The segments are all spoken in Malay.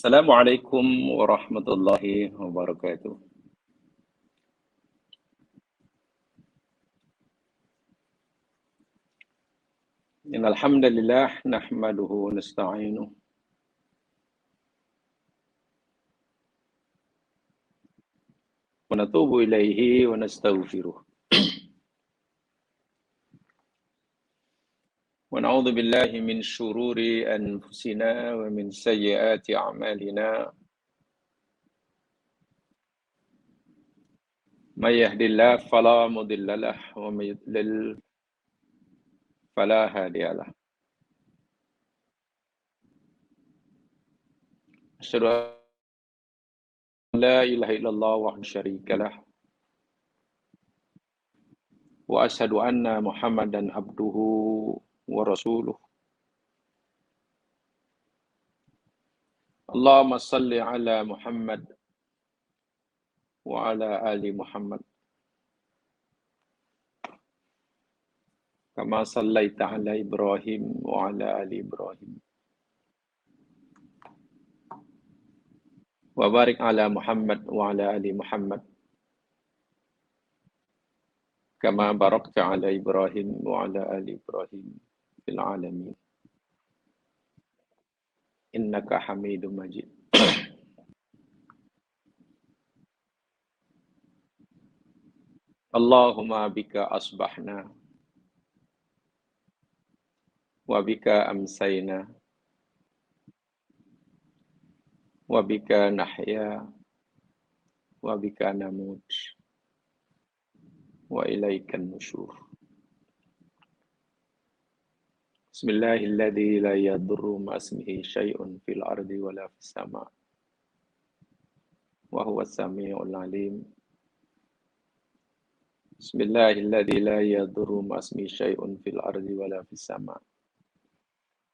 Assalamualaikum warahmatullahi wabarakatuh. Innal hamdalillah nahmaduhu wa nasta'inuhu wa natubu ilaihi wa nastaghfiruh. Wa na'udzu billahi min syururi anfusina wa min sayyiati a'malina. May yahdihillahu fala mudilla lahu wa may yudlil fala hadiyalah. Asyhadu an la ilaha illallah wahdahu syarika lah wa asyhadu anna Muhammadan abduhu wa rasuluh. Allahumma salli ala Muhammad wa ala ali Muhammad kama sallaita ala Ibrahim wa ala ali Ibrahim wa barik ala Muhammad wa ala ali Muhammad kama barakta ala Ibrahim wa ala ali Ibrahim fil alamin innaka Hamidum Majid. Allahumma bika asbahna wa bika amsayna wa bika nahya wa bika namut wa ilaikan nusyur. Bismillahilladzi la yadurru ma'asmihi syai'un fil ardi wa la fis sama' wa huwas samiul alim. Bismillahilladzi la yadurru ma'asmihi syai'un fil ardi wa la fis sama'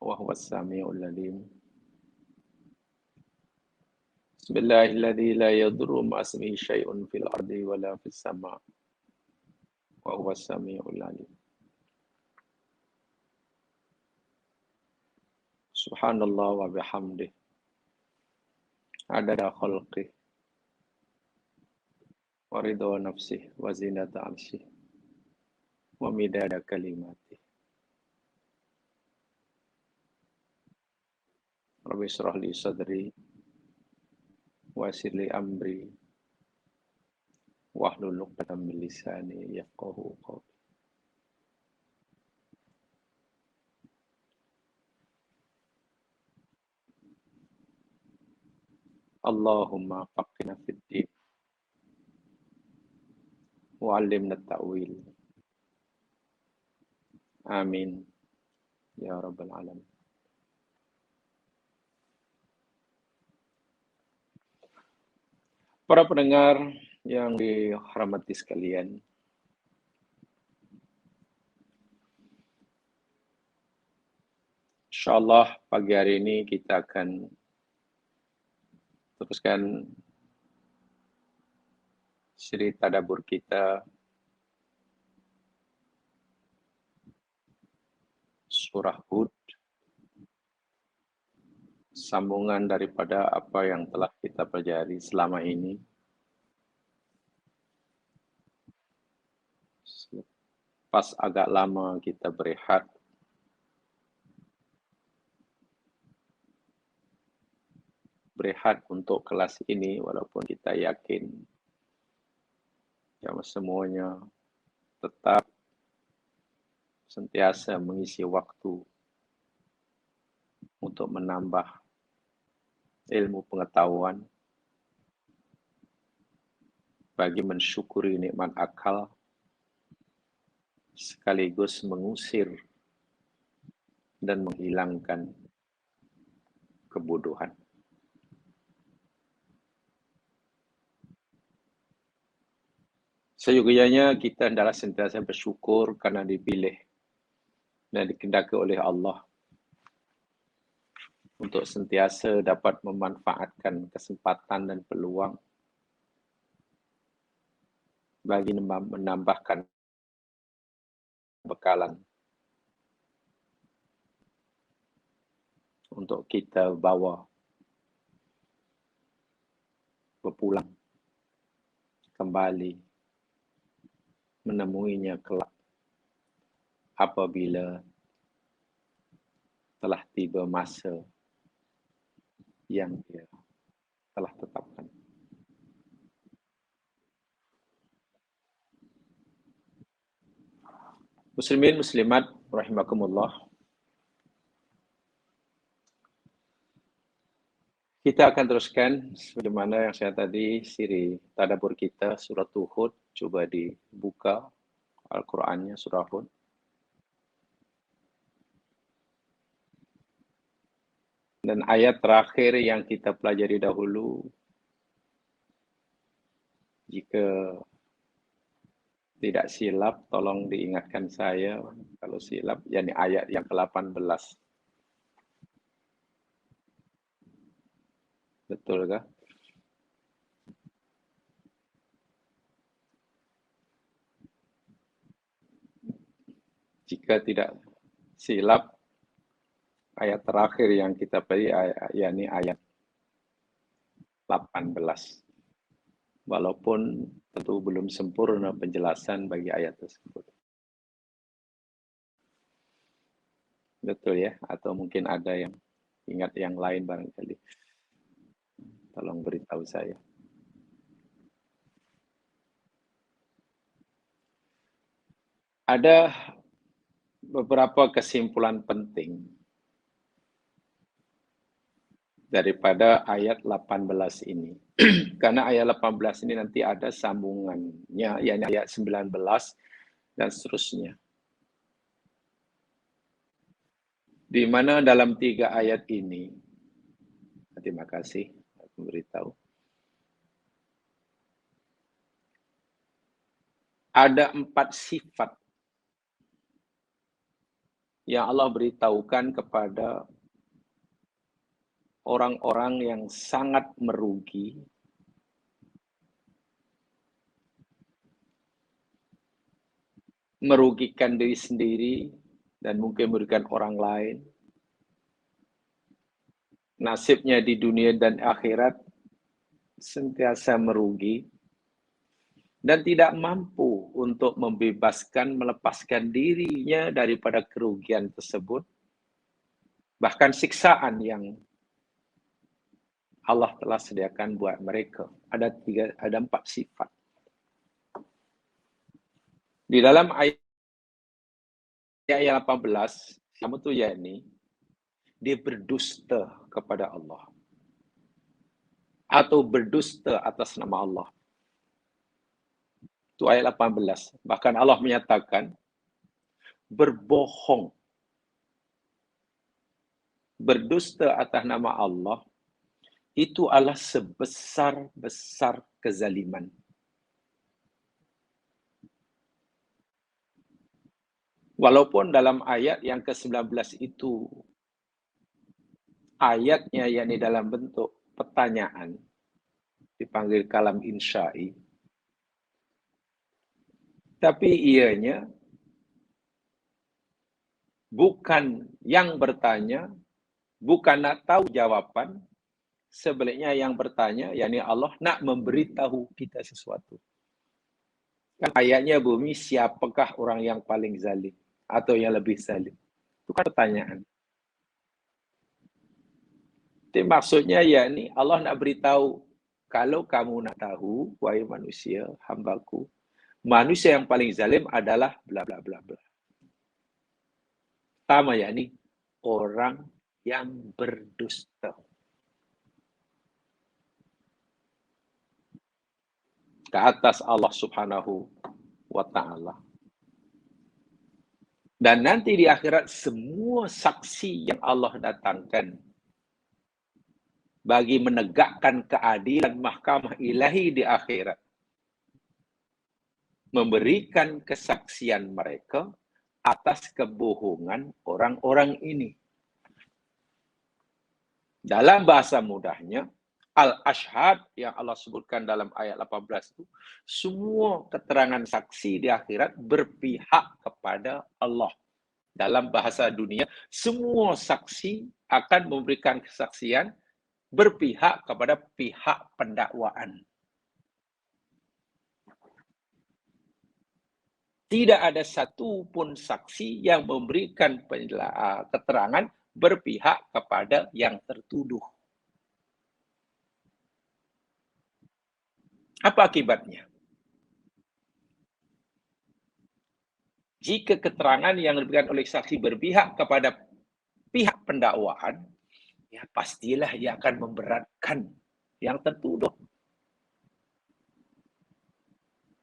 wa huwas samiul alim. Bismillahilladzi la yadurru ma'asmihi syai'un fil ardi wa la fis sama' wa huwas samiul alim. Subhanallah wa bihamdih adada khalqih wa ridha nafsih wa zinata arsyih wa midada kalimatih. Rabbi shrah li sadri wa yassir li amri wahlul 'uqdatam min lisani yafqahu qawli. Allahumma faqihna fid din wa 'allimna at-ta'wil. Amin ya rabbal alamin. Para pendengar yang dirahmati sekalian, insyaallah pagi hari ini kita akan teruskan siri tadabbur kita surah Hud, sambungan daripada apa yang telah kita pelajari selama ini. Pas agak lama kita berehat, untuk kelas ini, walaupun kita yakin yang semuanya tetap sentiasa mengisi waktu untuk menambah ilmu pengetahuan bagi mensyukuri nikmat akal sekaligus mengusir dan menghilangkan kebodohan. Seyogianya kita adalah sentiasa bersyukur karena dipilih dan dikehendaki oleh Allah untuk sentiasa dapat memanfaatkan kesempatan dan peluang bagi menambahkan bekalan untuk kita bawa berpulang kembali menemuinya kelak apabila telah tiba masa yang dia telah tetapkan. Muslimin, muslimat, rahimakumullah. Kita akan teruskan sebagaimana yang saya tadi siri tadabbur kita surah Hud. Coba dibuka Al-Qur'annya surah Hud. Dan ayat terakhir yang kita pelajari dahulu, jika tidak silap, tolong diingatkan saya kalau silap, yakni ayat yang ke-18. Betulkah? Jika tidak silap, ayat terakhir yang kita pelajari yakni ayat 18. Walaupun tentu belum sempurna penjelasan bagi ayat tersebut. Betul ya? Atau mungkin ada yang ingat yang lain barangkali. Tolong beritahu saya. Ada beberapa kesimpulan penting daripada ayat 18 ini. Karena ayat 18 ini nanti ada sambungannya, yakni ayat 19 dan seterusnya. Di mana dalam 3 ayat ini, terima kasih aku beritahu, ada 4 sifat yang Allah beritahukan kepada orang-orang yang sangat merugi, merugikan diri sendiri dan mungkin merugikan orang lain. Nasibnya di dunia dan akhirat sentiasa merugi dan tidak mampu untuk membebaskan, melepaskan dirinya daripada kerugian tersebut. Bahkan siksaan yang Allah telah sediakan buat mereka. Ada 4 sifat. Di dalam ayat 18, kamu tuh yakni dia berdusta kepada Allah. Atau berdusta atas nama Allah. Itu ayat 18. Bahkan Allah menyatakan berbohong. Berdusta atas nama Allah itu adalah sebesar-besar kezaliman. Walaupun dalam ayat yang ke-19 itu ayatnya yakni dalam bentuk pertanyaan, dipanggil kalam insya'i, tapi ianya bukan yang bertanya, bukan nak tahu jawaban, sebaliknya yang bertanya, yakni Allah nak memberitahu kita sesuatu. Kan ayatnya bumi, siapakah orang yang paling zalim atau yang lebih zalim? Itu kan pertanyaan. Jadi maksudnya yakni Allah nak beritahu, kalau kamu nak tahu, wahai manusia, hambaku, manusia yang paling zalim adalah bla bla bla bla. Pertama yakni orang yang berdusta ke atas Allah Subhanahu wa ta'ala. Dan nanti di akhirat semua saksi yang Allah datangkan bagi menegakkan keadilan mahkamah ilahi di akhirat, memberikan kesaksian mereka atas kebohongan orang-orang ini. Dalam bahasa mudahnya, al-ashhad yang Allah sebutkan dalam ayat 18 itu, semua keterangan saksi di akhirat berpihak kepada Allah. Dalam bahasa dunia, semua saksi akan memberikan kesaksian berpihak kepada pihak pendakwaan. Tidak ada satu pun saksi yang memberikan keterangan berpihak kepada yang tertuduh. Apa akibatnya? Jika keterangan yang diberikan oleh saksi berpihak kepada pihak pendakwaan, ya pastilah ia akan memberatkan yang tertuduh.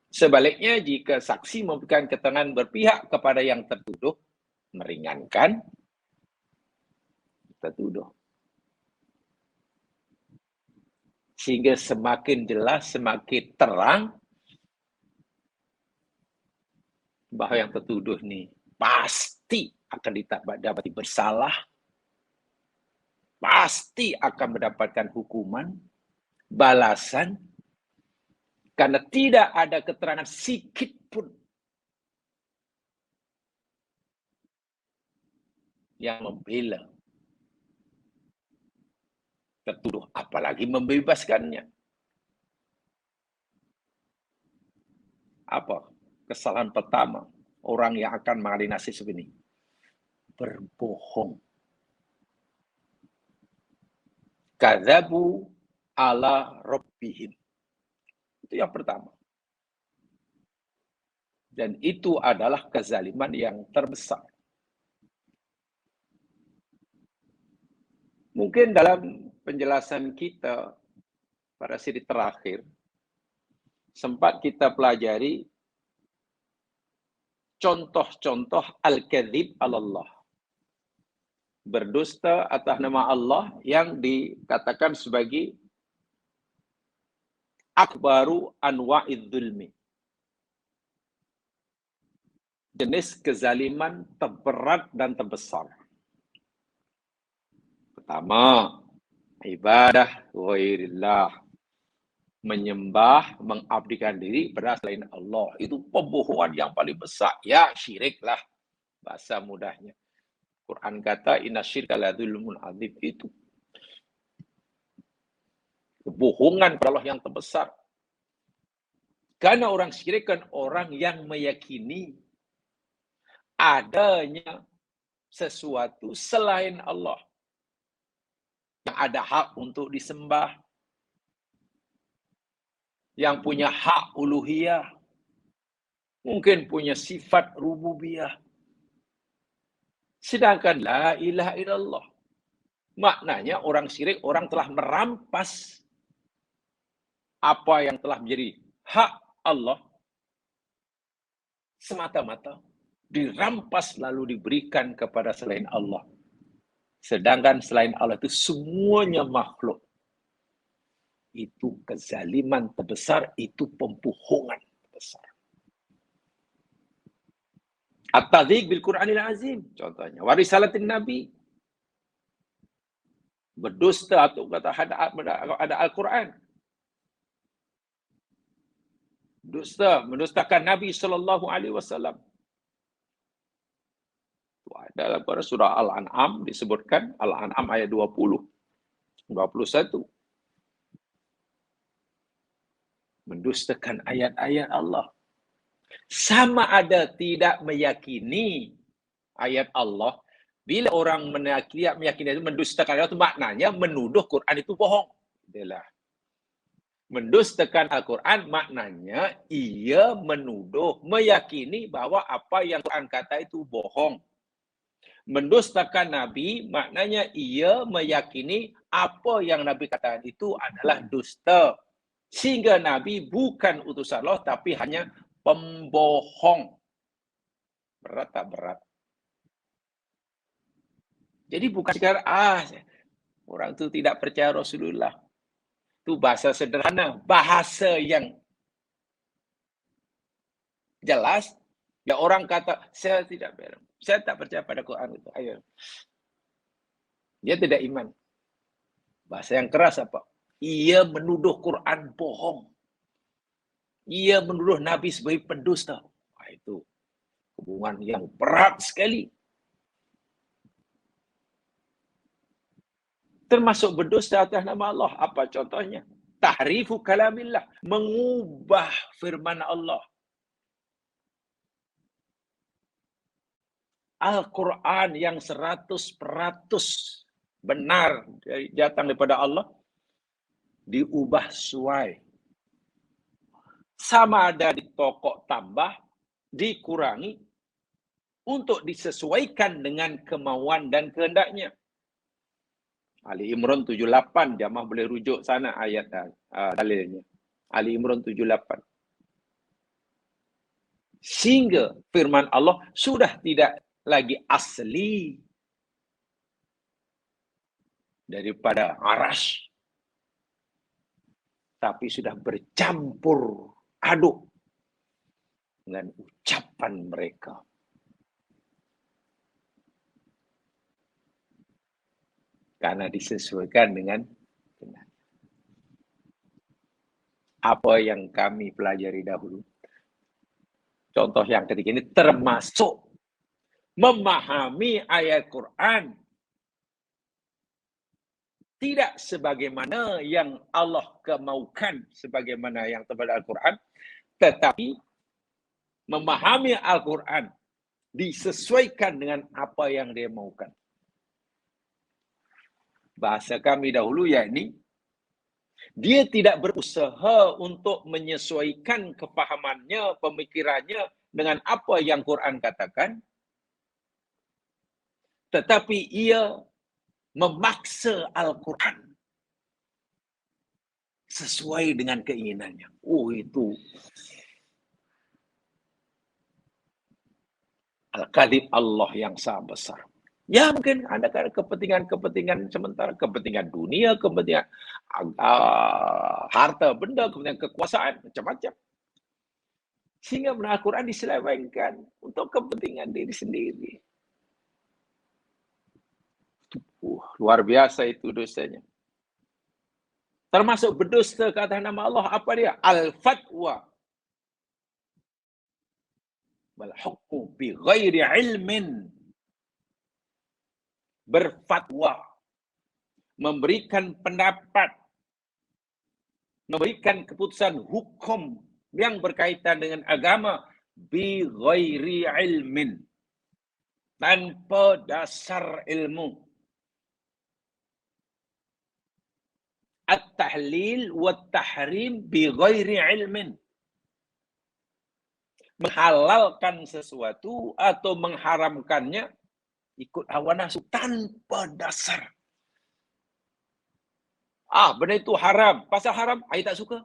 Sebaliknya, jika saksi memberikan keterangan berpihak kepada yang tertuduh, meringankan tertuduh. Sehingga semakin jelas, semakin terang bahwa yang tertuduh ini pasti akan didapati bersalah, pasti akan mendapatkan hukuman, balasan, karena tidak ada keterangan sedikit pun yang membela tertuduh, apalagi membebaskannya. Apa kesalahan pertama orang yang akan mengalami nasib ini? Berbohong. Kadzabu ala rabbihim. Itu yang pertama. Dan itu adalah kezaliman yang terbesar. Mungkin dalam penjelasan kita pada siri terakhir, sempat kita pelajari contoh-contoh al-kadzib alallah. Berdusta atas nama Allah yang dikatakan sebagai akbaru anwa'idz zulmi. Jenis kezaliman terberat dan terbesar. Pertama, ibadah ghairillah. Menyembah, mengabdikan diri pada selain Allah. Itu pembohongan yang paling besar. Ya, syirik lah. Bahasa mudahnya. Quran kata, inna syirka la dzulmun adzim. Itu kebohongan kepada Allah yang terbesar. Karena orang syirik kan orang yang meyakini adanya sesuatu selain Allah. Yang ada hak untuk disembah. Yang punya hak uluhiyah, mungkin punya sifat rububiyah. Sedangkan la ilaha illallah, maknanya orang syirik, orang telah merampas apa yang telah menjadi hak Allah, semata-mata dirampas lalu diberikan kepada selain Allah. Sedangkan selain Allah itu semuanya makhluk. Itu kezaliman terbesar, itu pembohongan terbesar. At-tadzik bil Qur'anil Azim, contohnya. Warisalatin Nabi. Berdusta atau kata ada Al-Quran. Dusta, mendustakan Nabi SAW. Itu ada dalam surah Al-An'am disebutkan, Al-An'am ayat 20, 21. Mendustakan ayat-ayat Allah. Sama ada tidak meyakini ayat Allah. Bila orang meyakini itu mendustakan ayat itu maknanya menuduh Quran itu bohong. Itulah. Mendustakan Al-Quran maknanya ia menuduh, meyakini bahwa apa yang Quran kata itu bohong. Mendustakan Nabi maknanya ia meyakini apa yang Nabi katakan itu adalah dusta. Sehingga Nabi bukan utusan Allah, tapi hanya pembohong. Berat tak berat? Jadi bukan sekarang, orang itu tidak percaya Rasulullah. Itu bahasa sederhana. Bahasa yang jelas. Ya orang kata, saya tak percaya pada Quran itu. Ayo. Dia tidak iman. Bahasa yang keras apa? Ia menuduh Quran bohong. Ia menuduh Nabi sebagai pendusta. Itu hubungan yang berat sekali. Termasuk berdusta atas nama Allah. Apa contohnya? Tahrifu kalamillah. Mengubah firman Allah. Al-Quran yang 100% benar datang daripada Allah, diubah suai. Sama ada di pokok tambah, dikurangi, untuk disesuaikan dengan kemauan dan kehendaknya. Ali Imran 78, jamaah boleh rujuk sana ayat dalilnya. Ali Imran 78. Sehingga firman Allah sudah tidak lagi asli daripada arash, tapi sudah bercampur aduk dengan ucapan mereka. Karena disesuaikan dengan apa yang kami pelajari dahulu. Contoh yang ketiga ini termasuk memahami ayat Quran tidak sebagaimana yang Allah kemaukan, sebagaimana yang terdapat Al-Quran, tetapi memahami Al-Quran disesuaikan dengan apa yang dia maukan. Bahasa kami dahulu yakni, dia tidak berusaha untuk menyesuaikan kefahamannya, pemikirannya dengan apa yang Quran katakan, tetapi ia memaksa Al-Quran sesuai dengan keinginannya. Oh, itu Al-Kadhib Allah yang sangat besar. Ya, mungkin ada kepentingan-kepentingan sementara, kepentingan dunia, kepentingan harta benda, kepentingan kekuasaan, macam-macam. Sehingga Al-Quran diselewengkan untuk kepentingan diri sendiri. Luar biasa itu dosanya. Termasuk berdusta ke atas nama Allah, apa dia? Al-Fatwa. Wal-hukmu bi ghairi ilmin. Berfatwa, memberikan pendapat, memberikan keputusan hukum yang berkaitan dengan agama bi ghairi ilmin, tanpa dasar ilmu. At-tahlil wa tahrim bi ghairi ilmin. Menghalalkan sesuatu atau mengharamkannya ikut hawa nafsu tanpa dasar. Benda itu haram. Pasal haram, saya tak suka.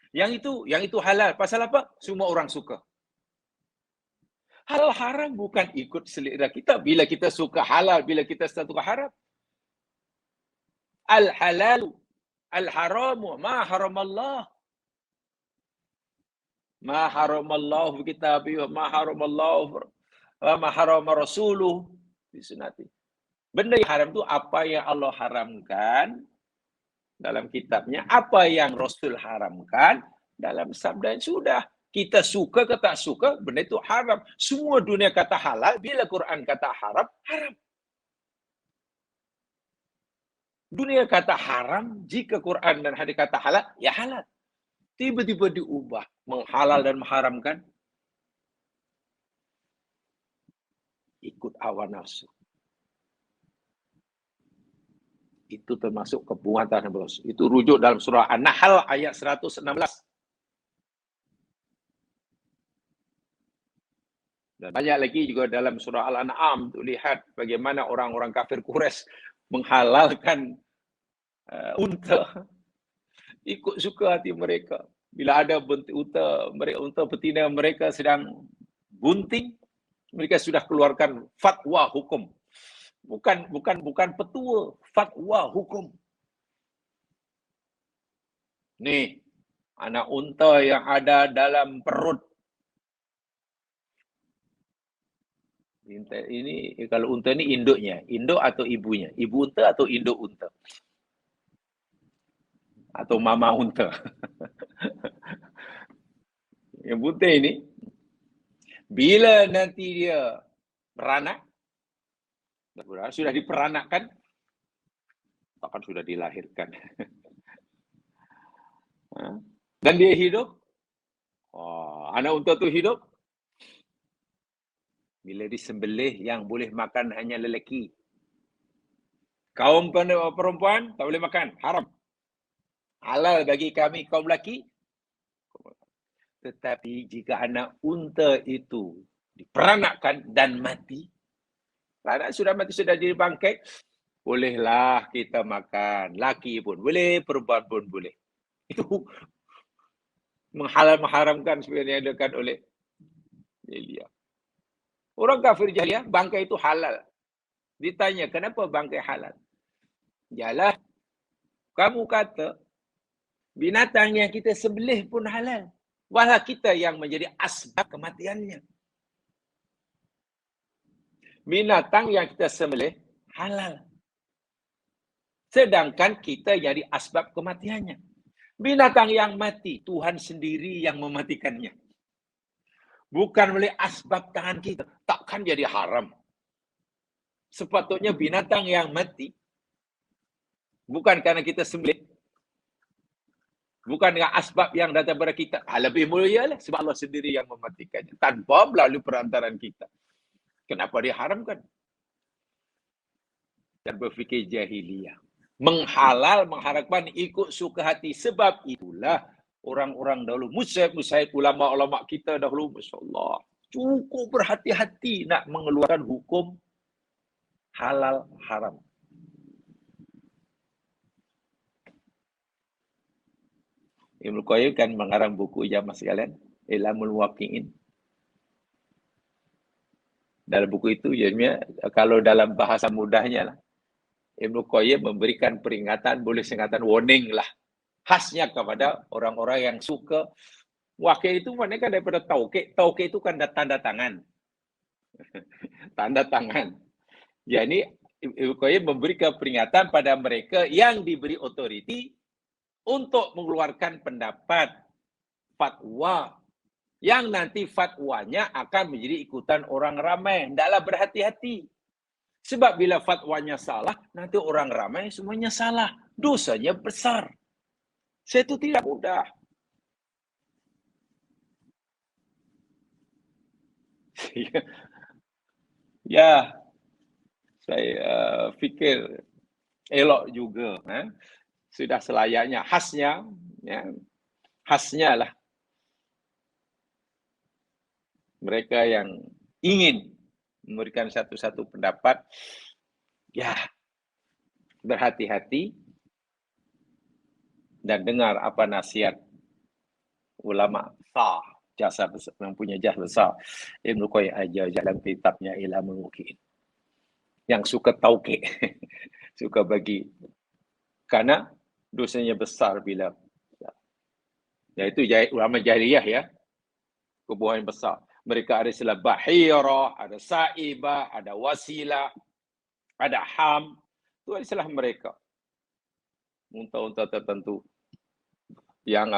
Yang itu halal. Pasal apa? Semua orang suka. Halal haram bukan ikut selera kita. Bila kita suka halal, bila kita suka haram. Al-halalu, al-haramu, ma haramallah. Ma haramallahu kitabi, ma haramallahu, ma harama rasuluh. Disunati. Benda yang haram itu apa yang Allah haramkan dalam kitabnya, apa yang Rasul haramkan dalam sabda. Sudah, kita suka ke tak suka, benda itu haram. Semua dunia kata halal, bila Quran kata haram, haram. Dunia kata haram, jika Quran dan hadis kata halal, ya halal. Tiba-tiba diubah, menghalal dan mengharamkan, ikut hawa nafsu. Itu termasuk kebuatan yang berdosa. Itu rujuk dalam surah An-Nahl ayat 116. Dan banyak lagi juga dalam surah Al-An'am. Lihat bagaimana orang-orang kafir Quraisy menghalalkan unta. Ikut suka hati mereka. Bila ada unta betina mereka sedang bunting, mereka sudah keluarkan fatwa hukum. Bukan petua, fatwa hukum. Nih, anak unta yang ada dalam perut. Ini kalau unta ini induknya, induk atau ibunya, ibu unta atau induk unta, atau mama unta. Yang bunting ini, bila nanti dia beranak, sudah diperanakkan, takkan sudah dilahirkan. Dan dia hidup. Anak unta tu hidup. Bila disembelih yang boleh makan hanya lelaki. Kaum perempuan tak boleh makan, haram. Halal bagi kami kaum lelaki. Tetapi jika anak unta itu diperanakkan dan mati, anak sudah mati, sudah jadi bangkai, bolehlah kita makan. Laki pun boleh, perempuan pun boleh. Itu mengharamkan sebenarnya diadakan oleh jahiliyah. Orang kafir jahiliyah, bangkai itu halal. Ditanya, kenapa bangkai halal? Yalah, kamu kata binatang yang kita sembelih pun halal. Walau kita yang menjadi asbab kematiannya. Binatang yang kita sembelih halal. Sedangkan kita jadi asbab kematiannya. Binatang yang mati, Tuhan sendiri yang mematikannya. Bukan oleh asbab tangan kita. Takkan jadi haram. Sepatutnya binatang yang mati, bukan karena kita sembelih, bukan dengan asbab yang datang kepada kita. Lebih mulia lah sebab Allah sendiri yang mematikannya. Tanpa melalui perantaran kita. Kenapa diharamkan? Dan berfikir jahiliyah. Mengharapkan ikut suka hati. Sebab itulah orang-orang dahulu, musyrik, ulama-ulama kita dahulu, Masya Allah, cukup berhati-hati nak mengeluarkan hukum halal haram. Ibnu Qayyim kan mengarang buku jamaah sekalian, Ilamul Waqi'in. Dalam buku itu, kalau dalam bahasa mudahnya lah, Ibnu Qayyim memberikan peringatan, boleh singkatan warning lah, khasnya kepada orang-orang yang suka. Waqi' itu maknanya kan daripada tauqi'. Tauqi' itu kan tanda tangan. Tanda tangan. Jadi Ibnu Qayyim memberikan peringatan pada mereka yang diberi otoriti untuk mengeluarkan pendapat fatwa yang nanti fatwanya akan menjadi ikutan orang ramai. Hendaklah berhati-hati. Sebab bila fatwanya salah, nanti orang ramai semuanya salah. Dosanya besar. Itu tidak mudah. Ya, saya fikir elok juga. Sudah selayaknya, khasnya, khasnya lah mereka yang ingin memberikan satu-satu pendapat, ya berhati-hati dan dengar apa nasihat ulama jasa besar, yang punya jasa besar, Ibnu Qayyim ajar dalam kitabnya Ilamul Waqi'in. Yang suka tauqi', suka bagi, karena dosanya besar bila, yaitu ulama jahiliyah ya, kebohongan besar. Mereka ada istilah bahirah, ada sa'ibah, ada wasilah, ada ham. Itu istilah mereka. Unta-unta tertentu yang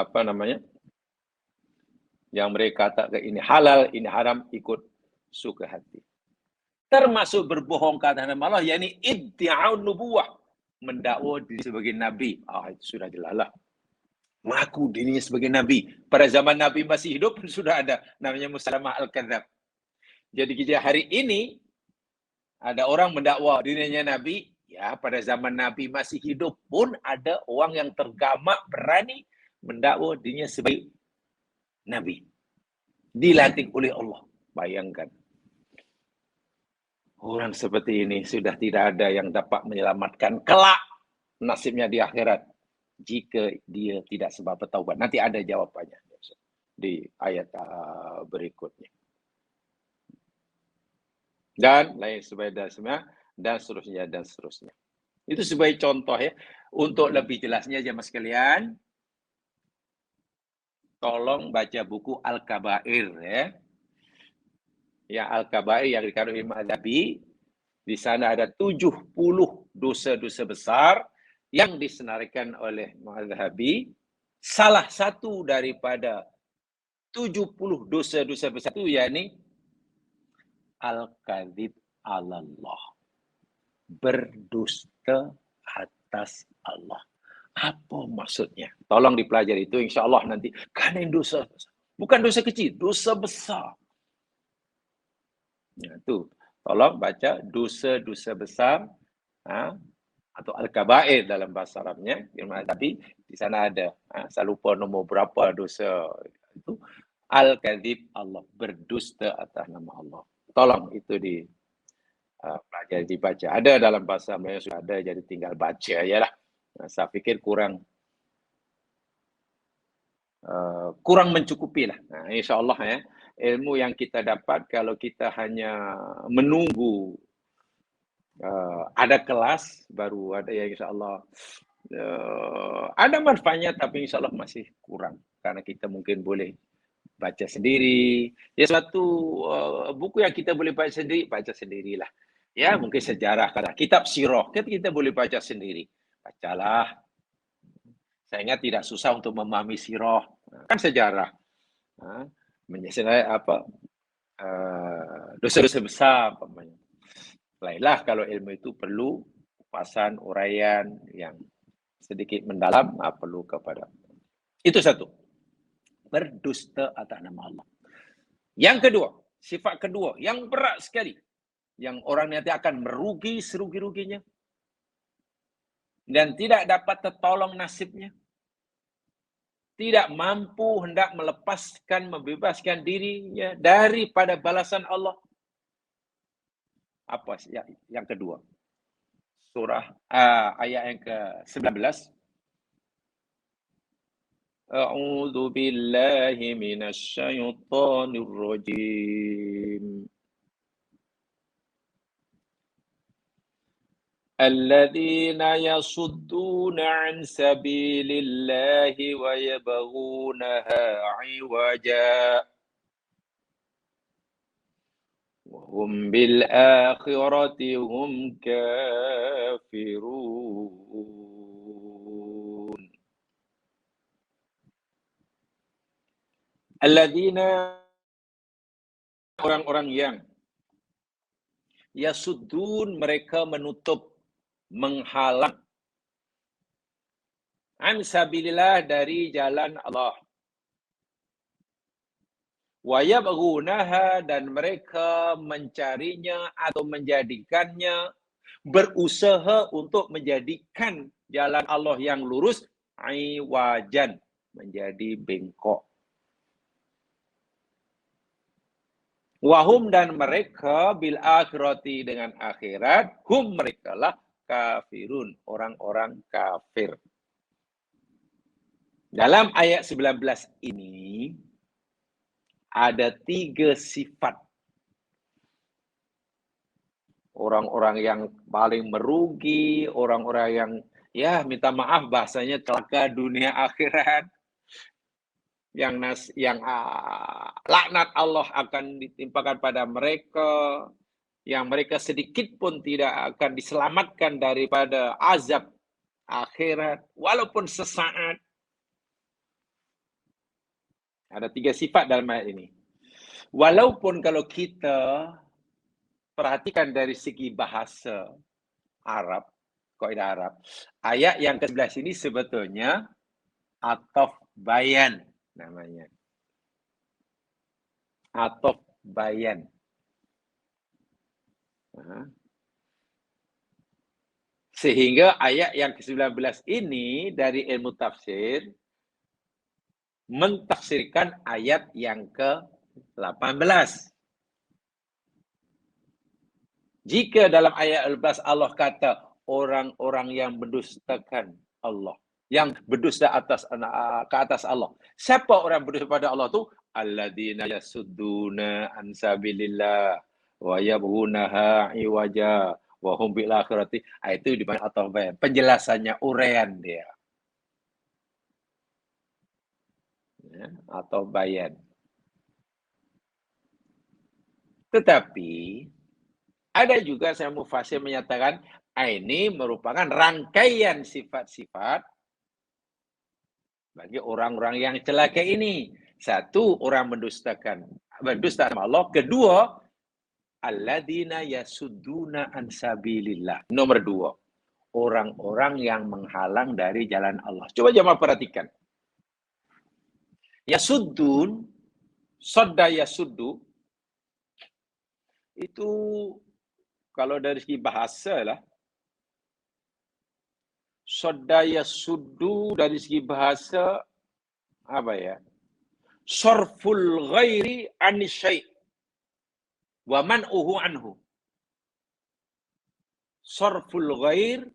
yang mereka katakan ini halal, ini haram, ikut suka hati. Termasuk berbohong kata Allah, yakni iddi'aun nubuwah, mendakwa diri sebagai nabi. Itu sudah jelas lah. Mengaku dirinya sebagai nabi. Pada zaman Nabi masih hidup pun sudah ada namanya Musailamah al-Kadzdzab. Jadi hari ini ada orang mendakwa dirinya nabi, ya pada zaman Nabi masih hidup pun ada orang yang tergamak berani mendakwa dirinya sebagai nabi. Dilantik oleh Allah. Bayangkan. Orang seperti ini sudah tidak ada yang dapat menyelamatkan kelak nasibnya di akhirat jika dia tidak sebab bertaubat. Nanti ada jawabannya di ayat berikutnya. Dan lain sebagainya, dan seterusnya, dan seterusnya. Itu sebagai contoh ya. Untuk lebih jelasnya jemaah sekalian, tolong baca buku Al-Kabair ya. Ya, Al-Kabair yang dikandung Imam Adzabi. Di sana ada 70 dosa-dosa besar yang disenaraikan oleh Al-Adzabi. Salah satu daripada 70 dosa-dosa besar itu yakni al-kadzib 'alallah. Berdusta atas Allah. Apa maksudnya? Tolong dipelajari itu, insya Allah nanti. Karena yang dosa, bukan dosa kecil, dosa besar. Ya, itu. Tolong baca dosa-dosa besar, atau al-kabair dalam bahasa Arabnya. Tapi di sana ada, saya lupa nombor berapa dosa itu. Al-kadhib Allah, berdusta atas nama Allah. Tolong itu di pelajari, dibaca. Ada dalam bahasa Melayu sudah ada, jadi tinggal baca ya lah. Saya pikir kurang mencukupi lah. Insya Allah ya, ilmu yang kita dapat kalau kita hanya menunggu ada kelas baru ada, ya insya Allah ada manfaatnya, tapi insya Allah masih kurang karena kita mungkin boleh baca sendiri. Ya suatu buku yang kita boleh baca sendirilah. Ya mungkin sejarah, kitab sirah kita boleh baca sendiri. Bacalah. Saya ingat tidak susah untuk memahami sirah, kan sejarah. Menyelesaikan dosa-dosa besar. Lainlah kalau ilmu itu perlu kupasan, uraian yang sedikit mendalam, perlu kepada. Itu satu. Berdusta atas nama Allah. Yang kedua, sifat kedua yang berat sekali, yang orang nanti akan merugi serugi-ruginya dan tidak dapat tertolong nasibnya, tidak mampu hendak melepaskan, membebaskan dirinya daripada balasan Allah. Apa yang kedua? Surah ayat yang ke-19. A'udzu billahi minasy syaithanir rajim. Alladzina yasudduna 'an sabilillahi wa yabghunaha 'iwaja wa hum bil akhirati hum kafirun. Alladzina, orang-orang yang yasuddun, mereka menutup, menghalang, an sabilillah, dari jalan Allah, wa yabghunaha, dan mereka mencarinya atau menjadikannya, berusaha untuk menjadikan jalan Allah yang lurus, iwajan, menjadi bengkok. Wahum, dan mereka bil akhirati, dengan akhirat, hum, mereka lah kafirun, orang-orang kafir. Dalam ayat 19 ini ada 3 sifat orang-orang yang paling merugi, orang-orang yang minta maaf bahasanya celaka dunia akhirat, yang laknat Allah akan ditimpakan pada mereka, yang mereka sedikit pun tidak akan diselamatkan daripada azab akhirat, walaupun sesaat. Ada 3 sifat dalam ayat ini. Walaupun kalau kita perhatikan dari segi bahasa Arab, kaidah Arab, ayat yang ke-11 ini sebetulnya ataf bayan namanya. Ataf bayan. Sehingga ayat yang ke-19 ini dari ilmu tafsir mentafsirkan ayat yang ke-18. Jika dalam ayat 18 Allah kata orang-orang yang mendustakan Allah, yang berdusta ke atas Allah. Siapa orang berdusta pada Allah tu? Alladzina yasudduna an sabilillah wa yabghunaha iwaja wa hum bil akhirati. Itu di mana atau bayan. Penjelasannya, uraian dia. Atau bayan. Tetapi ada juga saya mufasir menyatakan ini merupakan rangkaian sifat-sifat bagi orang-orang yang celaka ini. Satu, orang berdusta sama Allah. Kedua, alladzina yasudduna an sabilillah. Nomor 2, orang-orang yang menghalang dari jalan Allah. Coba jemaah perhatikan. Yasuddun, sodda yasuddu, itu kalau dari segi bahasa lah, sodda yasuddu dari segi bahasa, apa ya? Sorful ghairi anisyai wa man'uhu anhu. Sorful ghair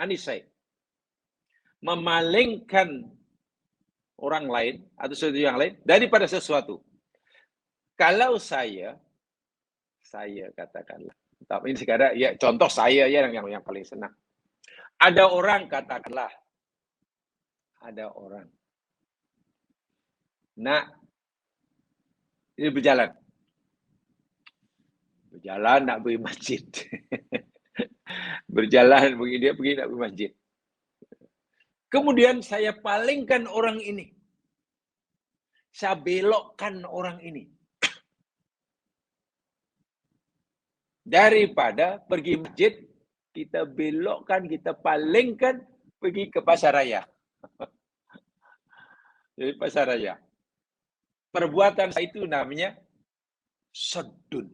anisai. Memalingkan orang lain atau sesuatu yang lain daripada sesuatu. Kalau saya katakanlah, tapi ini sekarang ya contoh saya ya yang paling senang. Ada orang katakanlah, ada orang ini berjalan nak pergi masjid. Berjalan dia pergi nak pergi masjid. Kemudian saya palingkan orang ini. Saya belokkan orang ini. Daripada pergi masjid, kita belokkan, kita palingkan pergi ke pasar raya. Jadi pasar raya. Perbuatan itu namanya soddun.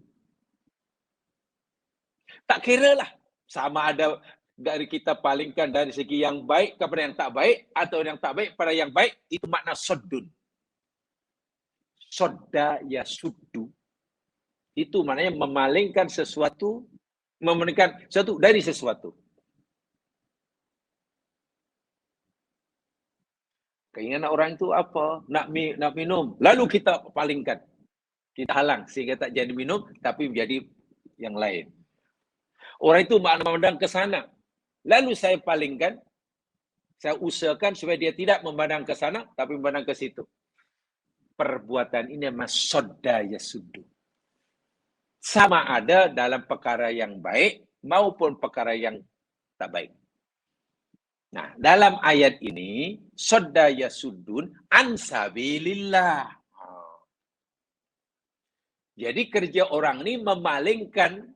Tak kira lah sama ada dari kita palingkan dari segi yang baik kepada yang tak baik atau yang tak baik pada yang baik, itu makna soddun. Sodda yasuddu itu maknanya memalingkan sesuatu, memalingkan sesuatu dari sesuatu. Keinginan orang itu apa? Nak minum. Lalu kita palingkan. Kita halang sehingga tak jadi minum tapi menjadi yang lain. Orang itu memandang ke sana. Lalu saya palingkan, saya usahakan supaya dia tidak memandang ke sana tapi memandang ke situ. Perbuatan ini namanya sodda yasuddu. Sama ada dalam perkara yang baik maupun perkara yang tak baik. Nah, dalam ayat ini, sodda yasuddun an sabilillah. Jadi kerja orang ini memalingkan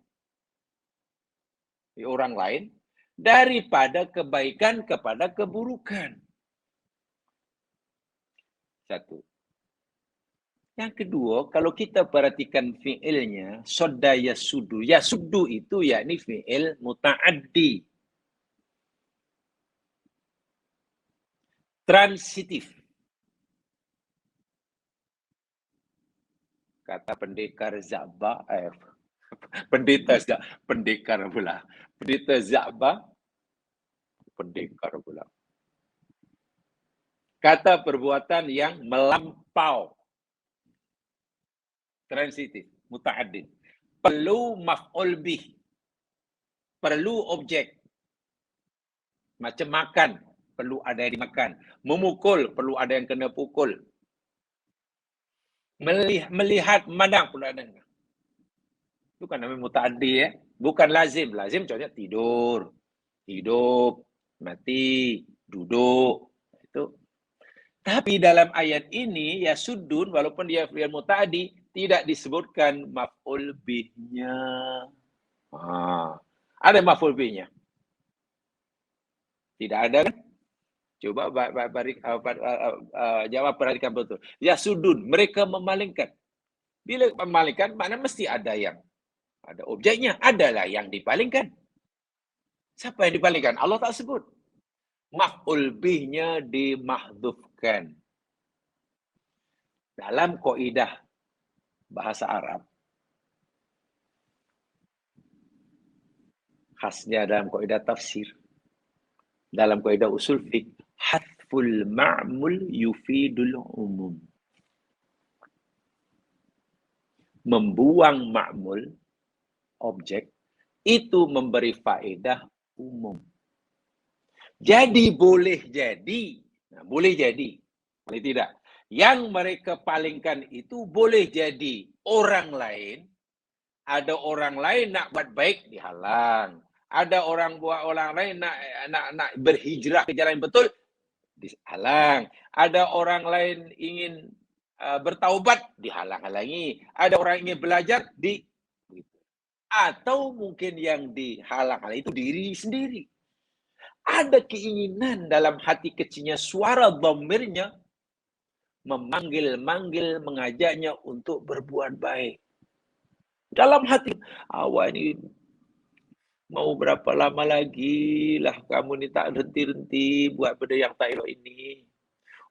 orang lain daripada kebaikan kepada keburukan. Satu. Yang kedua, kalau kita perhatikan fi'ilnya, sodda yasuddu. Yasuddu itu yakni fi'il muta'addi. Transitif. Kata pendekar Za'ba, pendekar pula. Pendeta Za'ba, pendekar pula. Kata perbuatan yang melampau. Transitif, muta'addid. Perlu maf'ul bih. Perlu objek. Macam makan, perlu ada yang dimakan. Memukul, perlu ada yang kena pukul. Melihat, memandang, perlu ada yang. Itu kan namanya muta'addi ya. Bukan lazim. Lazim contohnya tidur, hidup, mati, duduk. Itu. Tapi dalam ayat ini, ya sudun, walaupun dia fi'il muta'addi, tidak disebutkan maf'ul bihnya. Ada maf'ul bihnya? Tidak ada kan? Coba jawab, perhatikan betul. Ya sudun, mereka memalingkan. Bila memalingkan, mana mesti ada yang ada objeknya, adalah yang dipalingkan. Siapa yang dipalingkan? Allah tak sebut. Maf'ul bihnya dimahdzufkan. Dalam kaidah bahasa Arab, khasnya dalam kaidah tafsir, dalam kaidah usul fiqh, hadful ma'mul yufidul umum. Membuang ma'mul, objek, itu memberi faedah umum. Jadi boleh jadi, boleh jadi, boleh tidak. Yang mereka palingkan itu boleh jadi orang lain. Ada orang lain nak buat baik dihalang. Ada orang lain nak berhijrah ke jalan betul dihalang. Ada orang lain ingin bertaubat dihalang-halangi. Ada orang ingin belajar atau mungkin yang dihalang itu diri sendiri. ada keinginan dalam hati kecilnya, suara dhamirnya memanggil-manggil, mengajaknya untuk berbuat baik. Dalam hati, awak ini mau berapa lama lagi lah kamu ni tak henti-henti buat benda yang tak elok ini.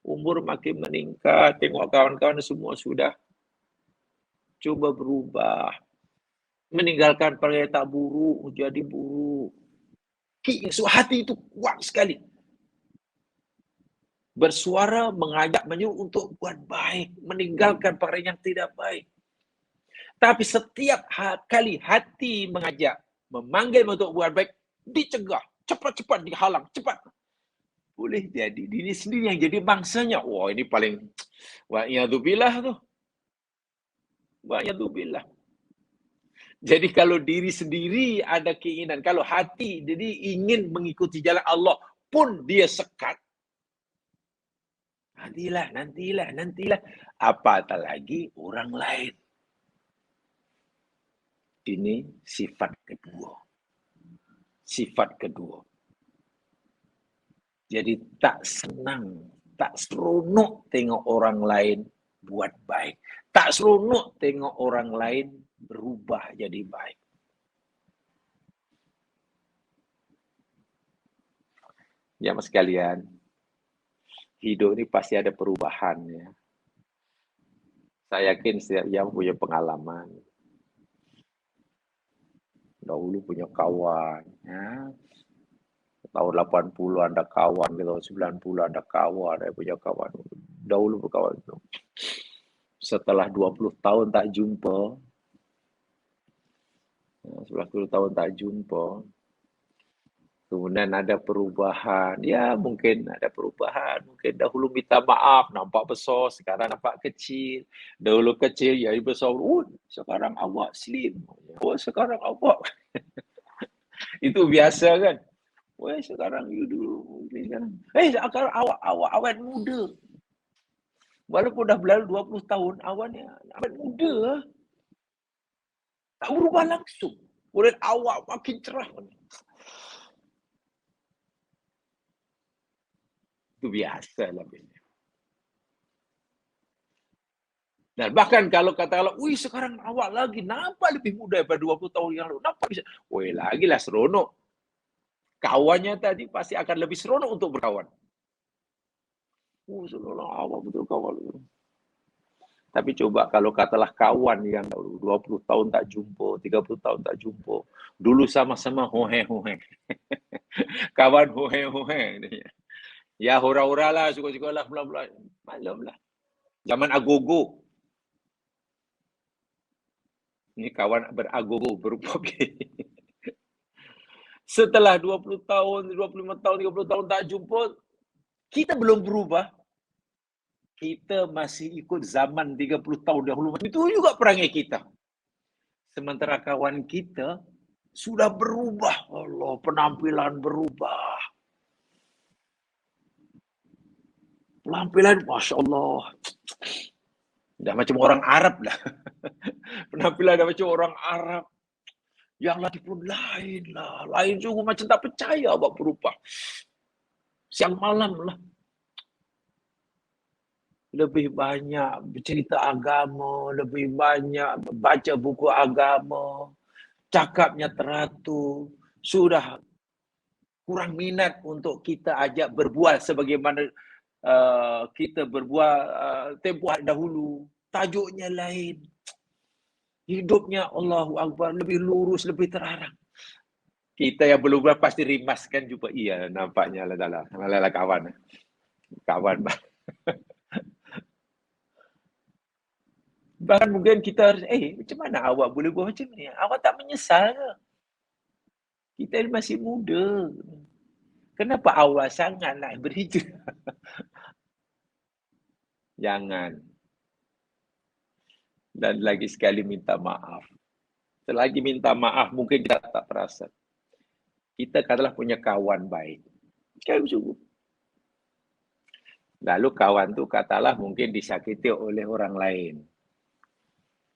Umur makin meningkat, tengok kawan-kawan semua sudah cuba berubah. Meninggalkan perkara tak buruk, jadi buruk. Hati itu kuat sekali. Bersuara, mengajak, menyuruh untuk buat baik. Meninggalkan perkara yang tidak baik. Tapi setiap kali hati mengajak, memanggil untuk buat baik, dicegah. Cepat-cepat dihalang, cepat. Boleh jadi diri sendiri yang jadi bangsanya. Wah, ini paling wa'iyadzubillah tuh. Wa'iyadzubillah. Jadi kalau diri sendiri ada keinginan, kalau hati jadi ingin mengikuti jalan Allah pun dia sekat. Nantilah. Apatah lagi orang lain. Ini sifat kedua. Jadi tak senang, tak seronok tengok orang lain buat baik. Tak seronok tengok orang lain berubah jadi baik. Ya mas sekalian, hidup ini pasti ada perubahan ya. Saya yakin setiap yang punya pengalaman. Dahulu punya kawan, ya. Tahun 80 ada kawan, tahun 90 ada kawan, saya punya kawan. Dahulu berkawan itu. Setelah 20 tahun tak jumpa, kemudian ada perubahan. Ya, mungkin ada perubahan. Mungkin dahulu minta maaf, nampak besar. Sekarang nampak kecil. Dahulu kecil, ya besar. Sekarang awak slim. Sekarang awak. Itu biasa kan. Sekarang you dulu. Sekarang awak muda. Walaupun dah berlalu 20 tahun, awak muda. Tak berubah langsung. Kemudian awak makin cerah. Itu biasa lah. Dan bahkan kalau katakanlah, sekarang awak lagi nampak lebih muda daripada 20 tahun yang lalu. Nampak bisa. Lagilah seronok. Kawannya tadi pasti akan lebih seronok untuk berkawan. Seronok awak betul kawan. Tapi coba kalau katalah kawan yang 20 tahun tak jumpa, 30 tahun tak jumpa. Dulu sama-sama hohe-hohe. Kawan hohe-hohe. Ya hura-hura lah, suka-suka lah, malam lah. Zaman agogo. Ini kawan beragogo, berupa setelah 20 tahun, 25 tahun, 30 tahun tak jumpa, kita belum berubah. Kita masih ikut zaman 30 tahun dahulu. Itu juga perangai kita. Sementara kawan kita sudah berubah. Allah, penampilan berubah. Penampilan, Masya Allah. Dah macam orang Arab lah. Penampilan dah macam orang Arab. Yang lagi pun lain lah. Lain juga macam tak percaya awak berubah. Siang malam lah. Lebih banyak bercerita agama, lebih banyak baca buku agama, cakapnya teratur, sudah kurang minat untuk kita ajak berbual sebagaimana kita berbual tempoh hari dahulu. Tajuknya lain. Hidupnya Allahu Akbar, lebih lurus, lebih terarang. Kita yang belum pasti rimaskan juga. Iya, nampaknya lah kawan. Kawan. Bahkan mungkin kita harus, macam mana awak boleh buat macam ni? Awak tak menyesal ke? Kita masih muda. Kenapa awak sangat nak berhijrah? Jangan. Dan lagi sekali minta maaf. Selagi minta maaf, mungkin kita tak perasan. Kita katalah punya kawan baik. Kan cukup. Lalu kawan tu katalah mungkin disakiti oleh orang lain.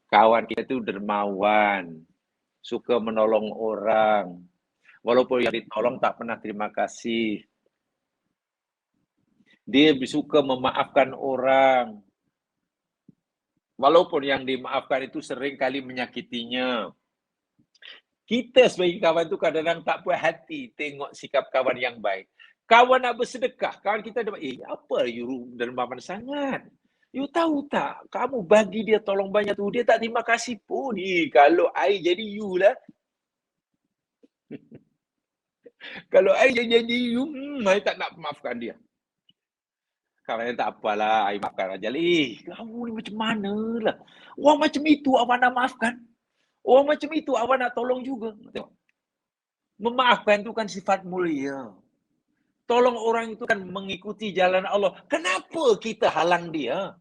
Kawan kita tu dermawan, suka menolong orang. Walaupun yang ditolong tak pernah terima kasih. Dia suka memaafkan orang. Walaupun yang dimaafkan itu sering kali menyakitinya. Kita sebagai kawan itu kadang-kadang tak puas hati tengok sikap kawan yang baik. Kawan nak bersedekah, kawan kita ada, apa you dermawan sangat? You tahu tak, kamu bagi dia tolong banyak tu, dia tak terima kasih pun. Kalau I jadi you lah. Kalau I jadi you, I tak nak maafkan dia. Kawan tak apalah, I maafkan aja. Kamu ni macam mana lah? Orang macam itu awak nak maafkan? Orang macam itu awak nak tolong juga? Tengok. Memaafkan itu kan sifat mulia. Tolong orang itu kan mengikuti jalan Allah. Kenapa kita halang dia?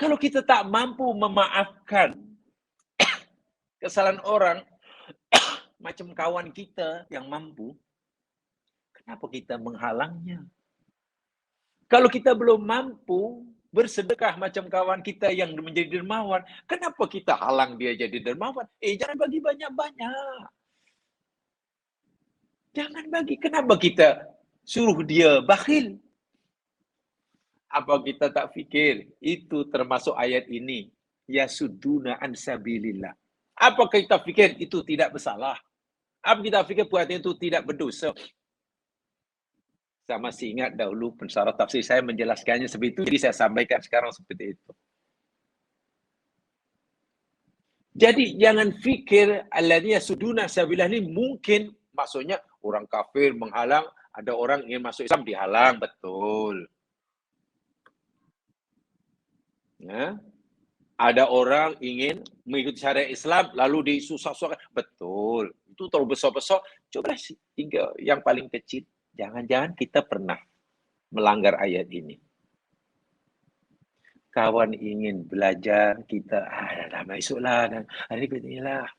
Kalau kita tak mampu memaafkan kesalahan orang, macam kawan kita yang mampu, kenapa kita menghalangnya? Kalau kita belum mampu bersedekah macam kawan kita yang menjadi dermawan, kenapa kita halang dia jadi dermawan? Jangan bagi banyak-banyak. Jangan bagi. Kenapa kita suruh dia bakhil? Apa kita tak fikir itu termasuk ayat ini? Yasudduna an sabilillah. Apa kita fikir itu tidak bersalah? Apa kita fikir perbuatan itu tidak berdosa? Saya masih ingat dahulu pensarah tafsir saya menjelaskannya seperti itu, jadi saya sampaikan sekarang seperti itu. Jadi jangan fikir alladzina yasudduna sabilillah ini mungkin maksudnya orang kafir menghalang, ada orang ingin masuk Islam dihalang, betul. Ya. Ada orang ingin mengikuti syariat Islam lalu disusah-susahkan, betul. Itu terlalu besar-besar. Coba tiga yang paling kecil. Jangan-jangan kita pernah melanggar ayat ini. Kawan ingin belajar, kita dah masuklah dan hari inilah.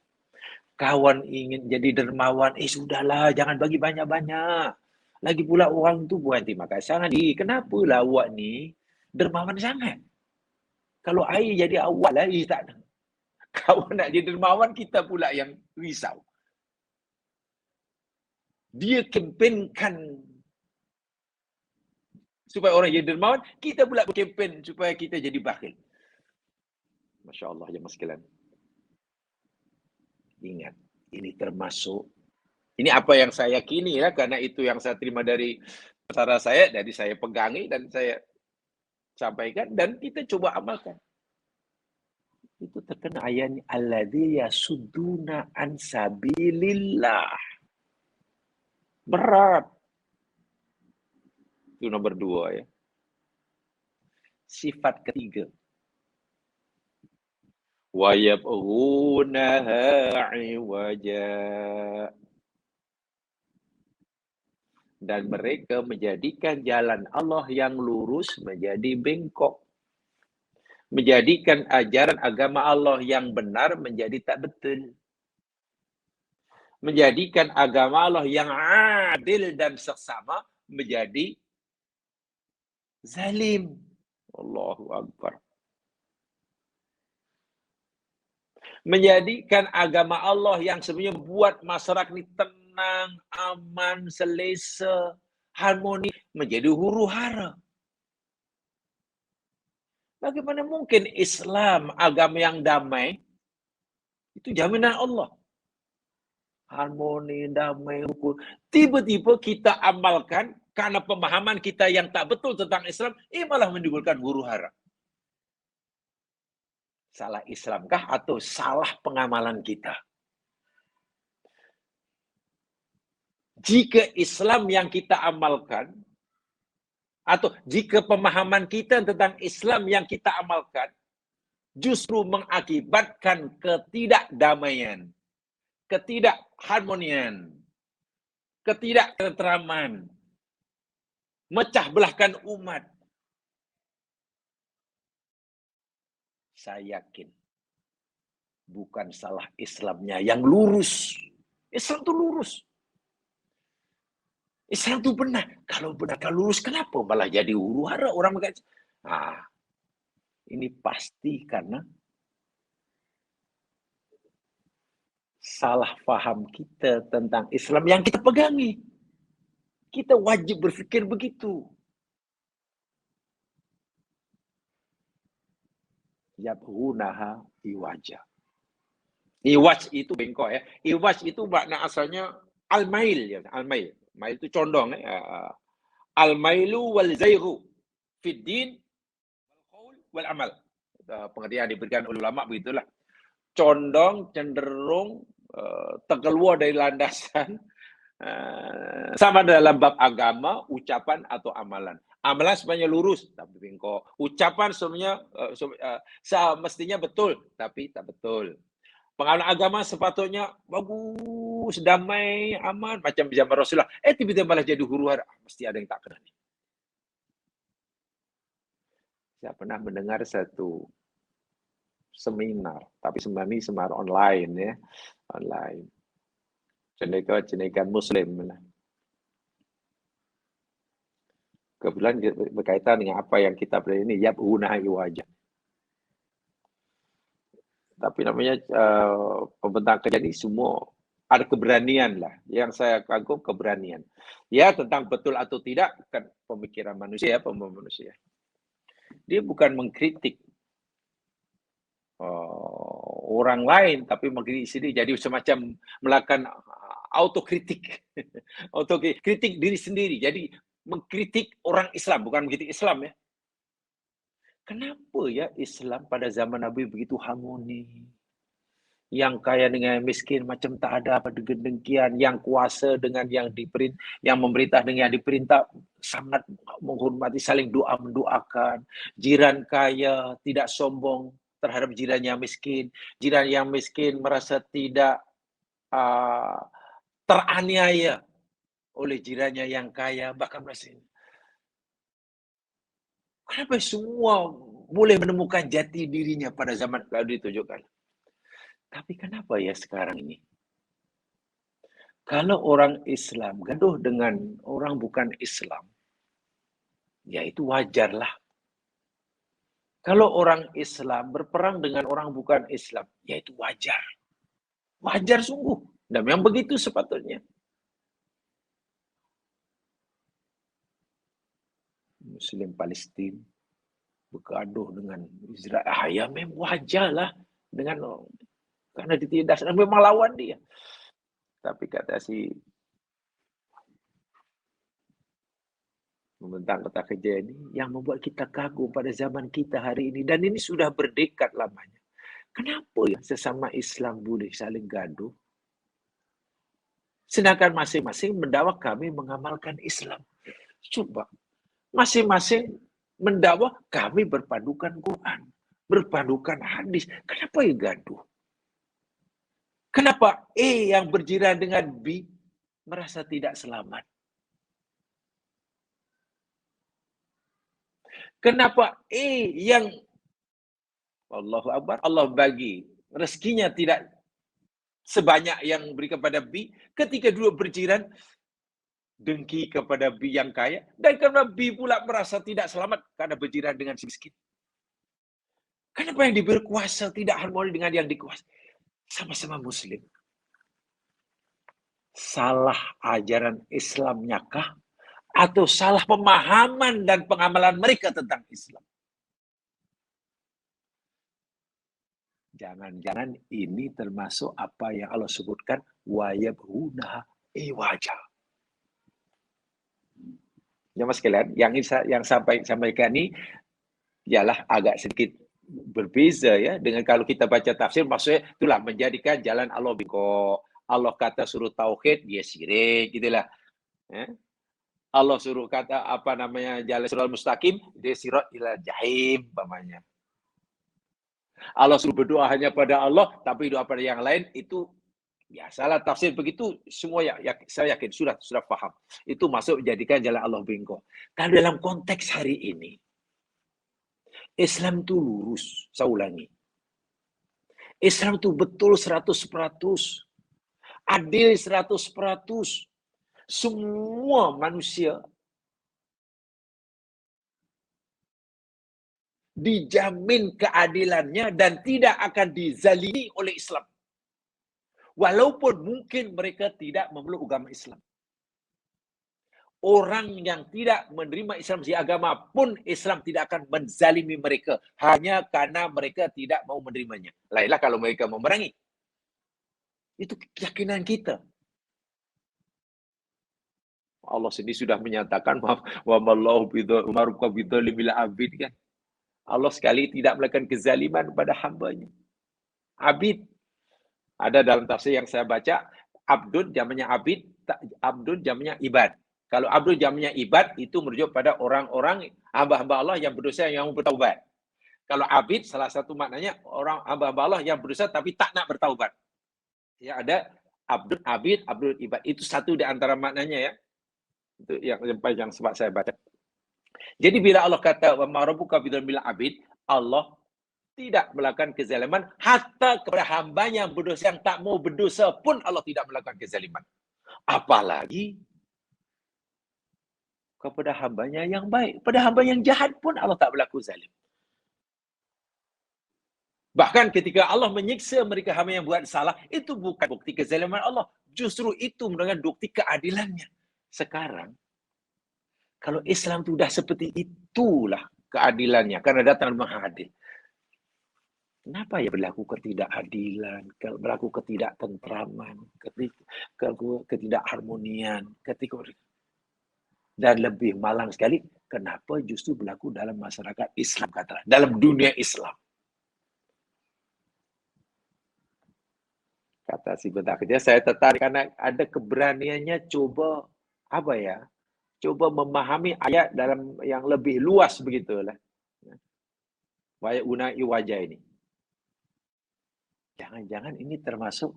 Kawan ingin jadi dermawan, sudahlah, jangan bagi banyak-banyak. Lagi pula orang tu buat terima kasih sangat. Kenapa lah awak ni dermawan sangat? Kalau air jadi awak lah, tak ada. Kawan nak jadi dermawan, kita pula yang risau. Dia kempenkan supaya orang jadi dermawan, kita pula berkempen supaya kita jadi bakhil. Masya Allah, jemaah sekalian. Ingat, ini termasuk, ini apa yang saya yakini ya, karena itu yang saya terima dari cara saya, dari saya pegangi dan saya sampaikan, dan kita coba amalkan. Itu terkena ayat alladzi yasudduna an sabilillah. Berat. Itu nomor 2 ya. Sifat ketiga. Wa yabghunaha 'iwaja. Dan mereka menjadikan jalan Allah yang lurus menjadi bengkok. Menjadikan ajaran agama Allah yang benar menjadi tak betul. Menjadikan agama Allah yang adil dan seksama menjadi zalim. Allahu Akbar. Menjadikan agama Allah yang sebenarnya buat masyarakat ini tenang, aman, selesa, harmoni, menjadi huru-hara. Bagaimana mungkin Islam, agama yang damai, itu jaminan Allah. Harmoni, damai, rukun. Tiba-tiba kita amalkan karena pemahaman kita yang tak betul tentang Islam, malah menimbulkan huru-hara. Salah Islamkah atau salah pengamalan kita? Jika Islam yang kita amalkan, atau jika pemahaman kita tentang Islam yang kita amalkan, justru mengakibatkan ketidakdamaian, ketidakharmonian, ketidaktentraman, mecah belahkan umat. Saya yakin bukan salah Islamnya yang lurus. Islam itu lurus. Islam itu benar. Kalau benar, kalau lurus, kenapa malah jadi huru-hara orang mengatakan? Ini pasti karena salah faham kita tentang Islam yang kita pegangi. Kita wajib berfikir begitu. Yabghunaha iwaja. Iwaj itu bengkok ya. Iwaj itu makna asalnya al-mail ya. Al-mail. Mail itu condong ya. Al-mailu wal zairu fid din wal qaul wal amal. Pengertian diberikan oleh ulama begitulah. Condong, cenderung, terkeluar dari landasan sama dalam bab agama, ucapan atau amalan. Amalan sebenarnya lurus, tapi bengkok. Ucapan sebenarnya semestinya betul, tapi tak betul. Pengamalan agama sepatutnya bagus, damai, aman, macam zaman Rasulullah. Tiba-tiba malah jadi huru-hara. Mesti ada yang tak kena. Saya pernah mendengar satu seminar, tapi sebenarnya seminar online ya, online. Cendekan Muslim. Kebetulan berkaitan dengan apa yang kita beri ini, yabghuna iwaja. Tapi namanya pembentang kerja ini semua ada keberanian lah. Yang saya kagum keberanian. Ya tentang betul atau tidak kan pemikiran manusia, pemahaman manusia. Dia bukan mengkritik orang lain, tapi mengkritik sendiri. Jadi semacam melakukan autokritik, autokritik diri sendiri. Jadi mengkritik orang Islam, bukan mengkritik Islam ya. Kenapa ya Islam pada zaman Nabi begitu harmoni? Yang kaya dengan yang miskin macam tak ada apa dengkian, yang kuasa dengan yang yang memerintah dengan yang diperintah sangat menghormati, saling doa mendoakan. Jiran kaya tidak sombong terhadap jiran yang miskin. Jiran yang miskin merasa tidak teraniaya oleh jirannya yang kaya, bahkan merasa kenapa semua boleh menemukan jati dirinya pada zaman lalu ditunjukkan. Tapi kenapa ya sekarang ini? Kalau orang Islam gaduh dengan orang bukan Islam, ya itu wajarlah. Kalau orang Islam berperang dengan orang bukan Islam, ya itu wajar. Wajar sungguh. Dan memang begitu sepatutnya. Muslim Palestina bergaduh dengan Israel. Ya memang wajarlah dengan karena ditindas dan memang lawan dia. Tapi kata si membentang kota kerja ini yang membuat kita kagum pada zaman kita hari ini. Dan ini sudah berdekat lamanya. Kenapa ya sesama Islam boleh saling gaduh? Sedangkan masing-masing mendakwa kami mengamalkan Islam. Coba, masing-masing mendakwa kami berpadukan Quran, berpadukan hadis. Kenapa ya gaduh? Kenapa yang berjiran dengan B merasa tidak selamat? Kenapa yang Allahu Akbar, Allah bagi rezekinya tidak sebanyak yang beri kepada B, ketika dua berjiran dengki kepada B yang kaya, dan karena B pula merasa tidak selamat karena berjiran dengan si miskin. Kenapa yang diberi kuasa tidak harmoni dengan yang dikuasai? Sama-sama Muslim. Salah ajaran Islamnya kah? Atau salah pemahaman dan pengamalan mereka tentang Islam? Jangan-jangan ini termasuk apa yang Allah sebutkan wayabghuna iwaja. Jemaah sekalian, yang sampaikan ini ialah agak sedikit berbeza ya dengan kalau kita baca tafsir, maksudnya itulah menjadikan jalan Allah bengkok. Allah kata suruh tauhid, dia syirik gitulah. Ya. Allah suruh kata apa namanya jalan siratal mustaqim, dia sirat ila jahim umpamanya. Allah suruh berdoa hanya pada Allah, tapi doa pada yang lain itu biasalah tafsir begitu semua saya yakin sudah paham. Itu masuk menjadikan jalan Allah bengkok. Kalau dalam konteks hari ini Islam itu lurus, saya ulangi. Islam itu betul 100%. Adil 100%. Semua manusia dijamin keadilannya dan tidak akan dizalimi oleh Islam. Walaupun mungkin mereka tidak memeluk agama Islam. Orang yang tidak menerima Islam sebagai agama pun Islam tidak akan menzalimi mereka hanya karena mereka tidak mau menerimanya. Lainlah kalau mereka memerangi. Itu keyakinan kita. Allah sendiri sudah menyatakan wa mallahu bidzalimi abid kan. Allah sekali tidak melakukan kezaliman pada hambanya. Abid. Ada dalam tafsir yang saya baca, abdun jamannya abid, abdun jamannya ibad. Kalau abdun jamannya ibad, itu merujuk pada orang-orang hamba-hamba Allah yang berdosa yang bertaubat. Kalau abid, salah satu maknanya orang hamba-hamba Allah yang berdosa tapi tak nak bertaubat. Ya, ada abdun abid, abdun ibad. Itu satu di antara maknanya ya. Itu yang sebab saya baca. Jadi bila Allah kata wa ma'rabuka bidzalmil abid, Allah tidak melakukan kezaliman hatta kepada hambanya yang berdosa yang tak mau berdosa pun Allah tidak melakukan kezaliman. Apalagi kepada hambanya yang baik. Pada hamba yang jahat pun Allah tak berlaku zalim. Bahkan ketika Allah menyiksa mereka hamba yang buat salah, itu bukan bukti kezaliman Allah. Justru itu merupakan bukti keadilannya. Sekarang, kalau Islam itu sudah seperti itulah keadilannya. Karena datang Maha Adil. Kenapa ya berlaku ketidakadilan, berlaku ketidaktentraman, ketidakharmonian, dan lebih malang sekali, kenapa justru berlaku dalam masyarakat Islam, katalah, dalam dunia Islam. Kata si Bentar Kerja, saya tertarik karena ada keberaniannya coba, coba memahami ayat dalam yang lebih luas begitulah. Waya unai wajah ini. Jangan-jangan ini termasuk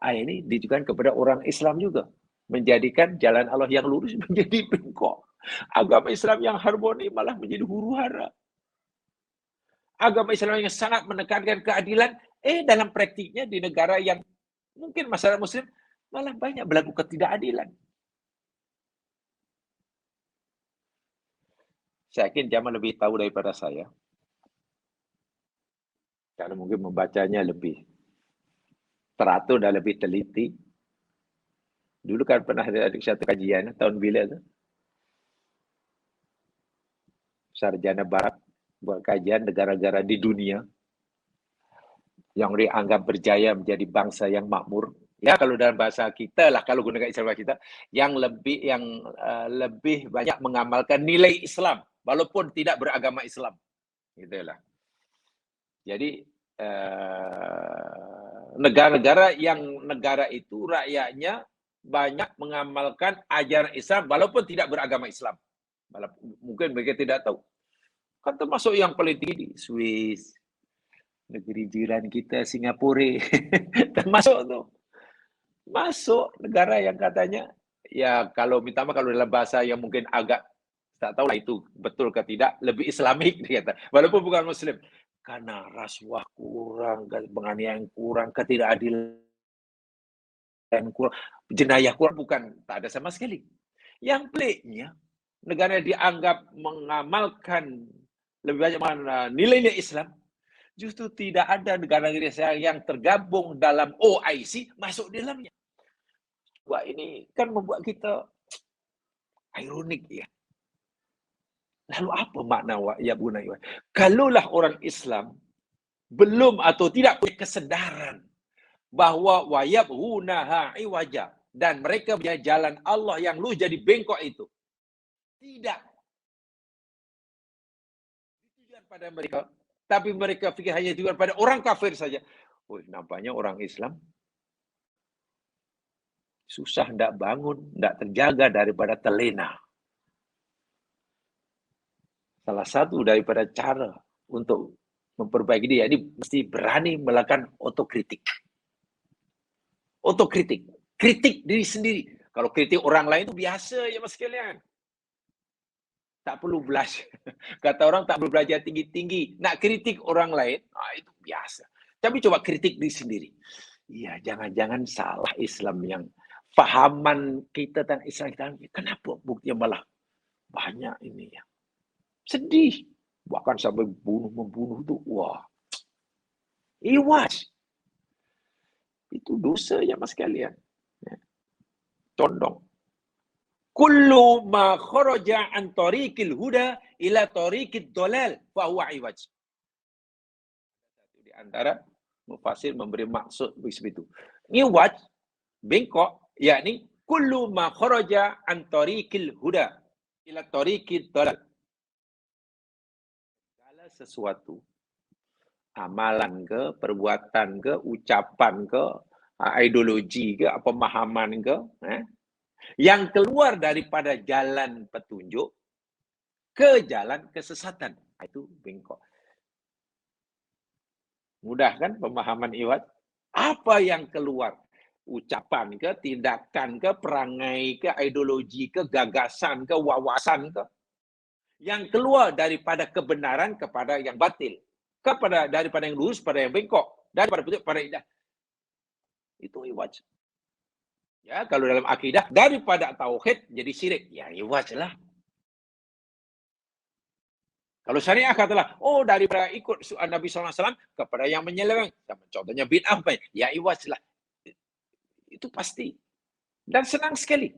ayat ini ditujukan kepada orang Islam juga. Menjadikan jalan Allah yang lurus menjadi bengkok. Agama Islam yang harmoni malah menjadi huru-hara. Agama Islam yang sangat menekankan keadilan, dalam praktiknya di negara yang mungkin masyarakat Muslim malah banyak berlaku ketidakadilan. Saya yakin Jamal lebih tahu daripada saya. Karena mungkin membacanya lebih teratur dan lebih teliti. Dulu kan pernah ada satu kajian, tahun bila tu? Sarjana Barat buat kajian negara-negara di dunia yang dianggap berjaya menjadi bangsa yang makmur. Ya kalau dalam bahasa kita lah, kalau gunakan istilah kita, yang lebih banyak mengamalkan nilai Islam walaupun tidak beragama Islam. Gitulah. Jadi negara-negara yang negara itu rakyatnya banyak mengamalkan ajaran Islam walaupun tidak beragama Islam. Mungkin mereka tidak tahu. Kan termasuk yang paling tinggi di Swiss, negeri jiran kita Singapura. Termasuk tuh. Masuk negara yang katanya, ya kalau minta maaf kalau dalam bahasa yang mungkin agak tak tahu lah itu betul ke tidak, lebih Islamik dia kata. Walaupun bukan Muslim. Karena rasuah kurang, penganiayaan kurang, ketidakadilan kurang, jenayah kurang, bukan, tak ada sama sekali. Yang peliknya, negara yang dianggap mengamalkan lebih banyak nilai-nilai Islam, justru tidak ada negara-negara yang tergabung dalam OIC masuk di dalamnya. Wah, ini kan membuat kita ironik ya. Lalu apa makna ya bunai? Kalaulah orang Islam belum atau tidak punya kesadaran bahwa wayabhunaha iwaja dan mereka punya jalan Allah yang lu jadi bengkok itu tidak ditujukan pada mereka, tapi mereka fikir hanya ditujukan pada orang kafir saja. Nampaknya orang Islam susah hendak bangun, hendak terjaga daripada terlena. Salah satu daripada cara untuk memperbaiki dia, ini mesti berani melakukan otokritik. Otokritik. Kritik diri sendiri. Kalau kritik orang lain itu biasa ya mas sekalian. Tak perlu belajar. Kata orang tak perlu belajar tinggi-tinggi. Nak kritik orang lain, itu biasa. Tapi coba kritik diri sendiri. Iya, jangan-jangan salah Islam yang fahaman kita tentang Islam kita. Kenapa buktinya malah banyak ini ya. Sedih. Bahkan sampai membunuh itu. Wah. Iwas. Itu dosa ya mas sekalian. Ya. Condong. Kullu ma kharaja an tariqil huda ila tariqid dolal fa huwa iwaj. Di antara mufasir memberi maksud begitu. Iwaj, bengkok, yakni kullu ma kharaja an tariqil huda ila tariqid dolal. Segala sesuatu, amalan ke, perbuatan ke, ucapan ke, ideologi ke, pemahaman ke, yang keluar daripada jalan petunjuk ke jalan kesesatan. Itu bengkok. Mudah kan pemahaman iwat? Apa yang keluar? Ucapan ke, tindakan ke, perangai ke, ideologi ke, gagasan ke, wawasan ke. Yang keluar daripada kebenaran kepada yang batil. Daripada yang lurus pada yang bengkok. Daripada petunjuk pada indah. Itu iwat. Ya, kalau dalam akidah, daripada tauhid jadi syirik. Ya, iwat lah. Kalau syariah katalah, oh daripada ikut Nabi SAW kepada yang menyeleweng. Contohnya bid'ah, ya iwat lah. Itu pasti. Dan senang sekali.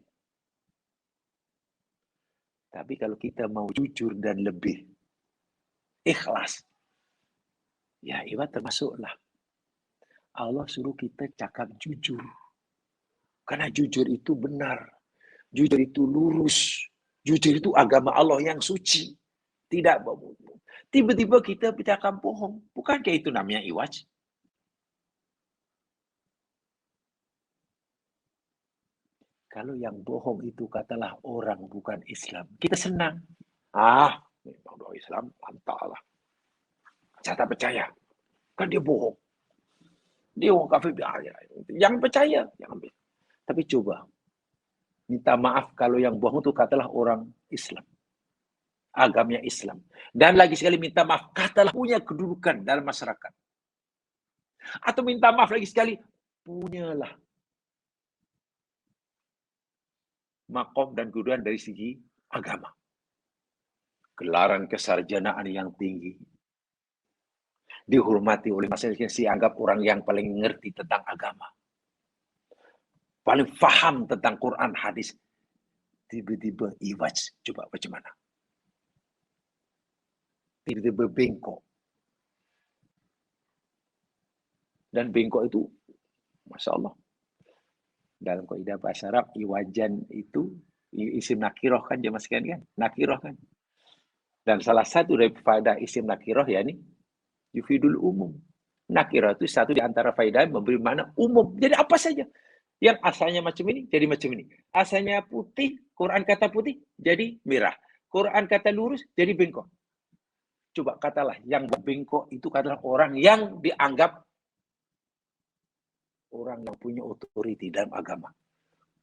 Tapi kalau kita mau jujur dan lebih ikhlas, ya iwat termasuklah. Allah suruh kita cakap jujur. Karena jujur itu benar. Jujur itu lurus. Jujur itu agama Allah yang suci. Tidak tiba-tiba kita bercakap bohong. Bukankah itu namanya iwaj? Kalau yang bohong itu katalah orang bukan Islam. Kita senang. Memang orang Islam, mantap lah. Saya tak percaya. Kan dia bohong. Dia orang kafir. Jangan percaya. Tapi coba. Minta maaf kalau yang bohong itu katalah orang Islam. Agamanya Islam. Dan lagi sekali minta maaf, katalah punya kedudukan dalam masyarakat. Atau minta maaf lagi sekali, punyalah makom dan kedudukan dari segi agama. Gelaran kesarjanaan yang tinggi. Dihormati oleh masyarakat, dianggap orang yang paling mengerti tentang agama. Paling faham tentang Quran, hadis. Tiba-tiba iwaj. Coba bagaimana? Tiba-tiba bengkok. Dan bengkok itu, Masya Allah. Dalam kaidah bahasa Arab, iwajan itu isim nakiroh kan, jemaah sekalian kan? Nakiroh kan? Dan salah satu daripada isim nakiroh, yakni yufidul umum. Nakiroh itu satu di antara faedah memberi makna umum. Jadi apa saja. Yang asalnya macam ini, jadi macam ini. Asalnya putih, Quran kata putih, jadi merah. Quran kata lurus, jadi bengkok. Coba katalah, yang bengkok itu katalah orang yang dianggap orang yang punya otoriti dalam agama.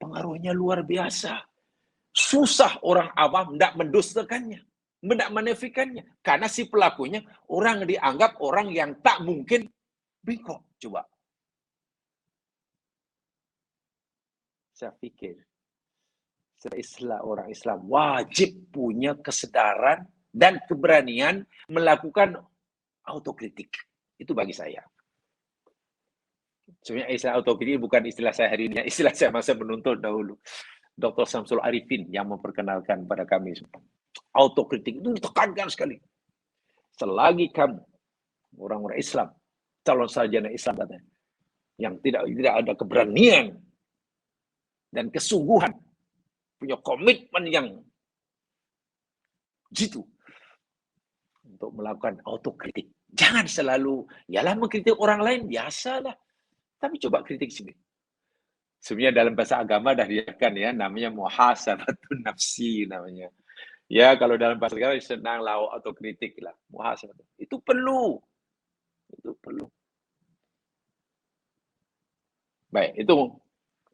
Pengaruhnya luar biasa. Susah orang awam tidak mendustakannya, tidak menafikannya. Karena si pelakunya orang dianggap orang yang tak mungkin bengkok. Coba. Saya pikir orang Islam wajib punya kesedaran dan keberanian melakukan autokritik. Itu bagi saya. Sebenarnya istilah autokritik bukan istilah saya hari ini, istilah saya masa menuntut dahulu. Dr. Samsul Arifin yang memperkenalkan pada kami. Autokritik itu ditekankan sekali. Selagi kamu orang-orang Islam, calon sarjana Islam katanya, yang tidak ada keberanian dan kesungguhan, punya komitmen yang jitu untuk melakukan autokritik. Jangan selalu, yalah mengkritik orang lain, biasalah. Tapi coba kritik sendiri. Sebenarnya dalam bahasa agama dah diajarkan ya, namanya muhasabatun nafsi namanya. Ya, kalau dalam bahasa agama senang lah autokritik lah, muhasabatun. Itu perlu. Itu perlu. Baik, itu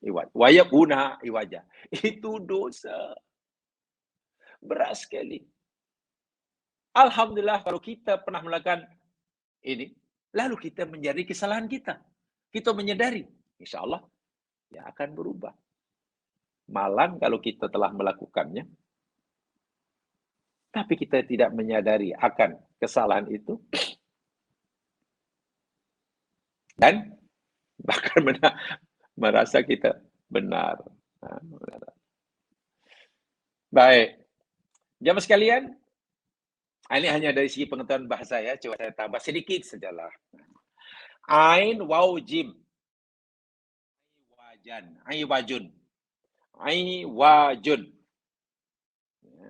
iwaj. Wayabuna iwaja. Itu dosa. Berat sekali. Alhamdulillah kalau kita pernah melakukan ini, lalu kita menyadari kesalahan kita. Kita menyadari, insya Allah ya akan berubah. Malang kalau kita telah melakukannya, tapi kita tidak menyadari akan kesalahan itu, dan Bahkan merasa kita benar. Baik. Jamaah sekalian, ini hanya dari segi pengetahuan bahasa ya. Coba saya tambah sedikit sajalah. Ain, waw, jim. Wajan. Ai wajun. Ai wajun. Ya.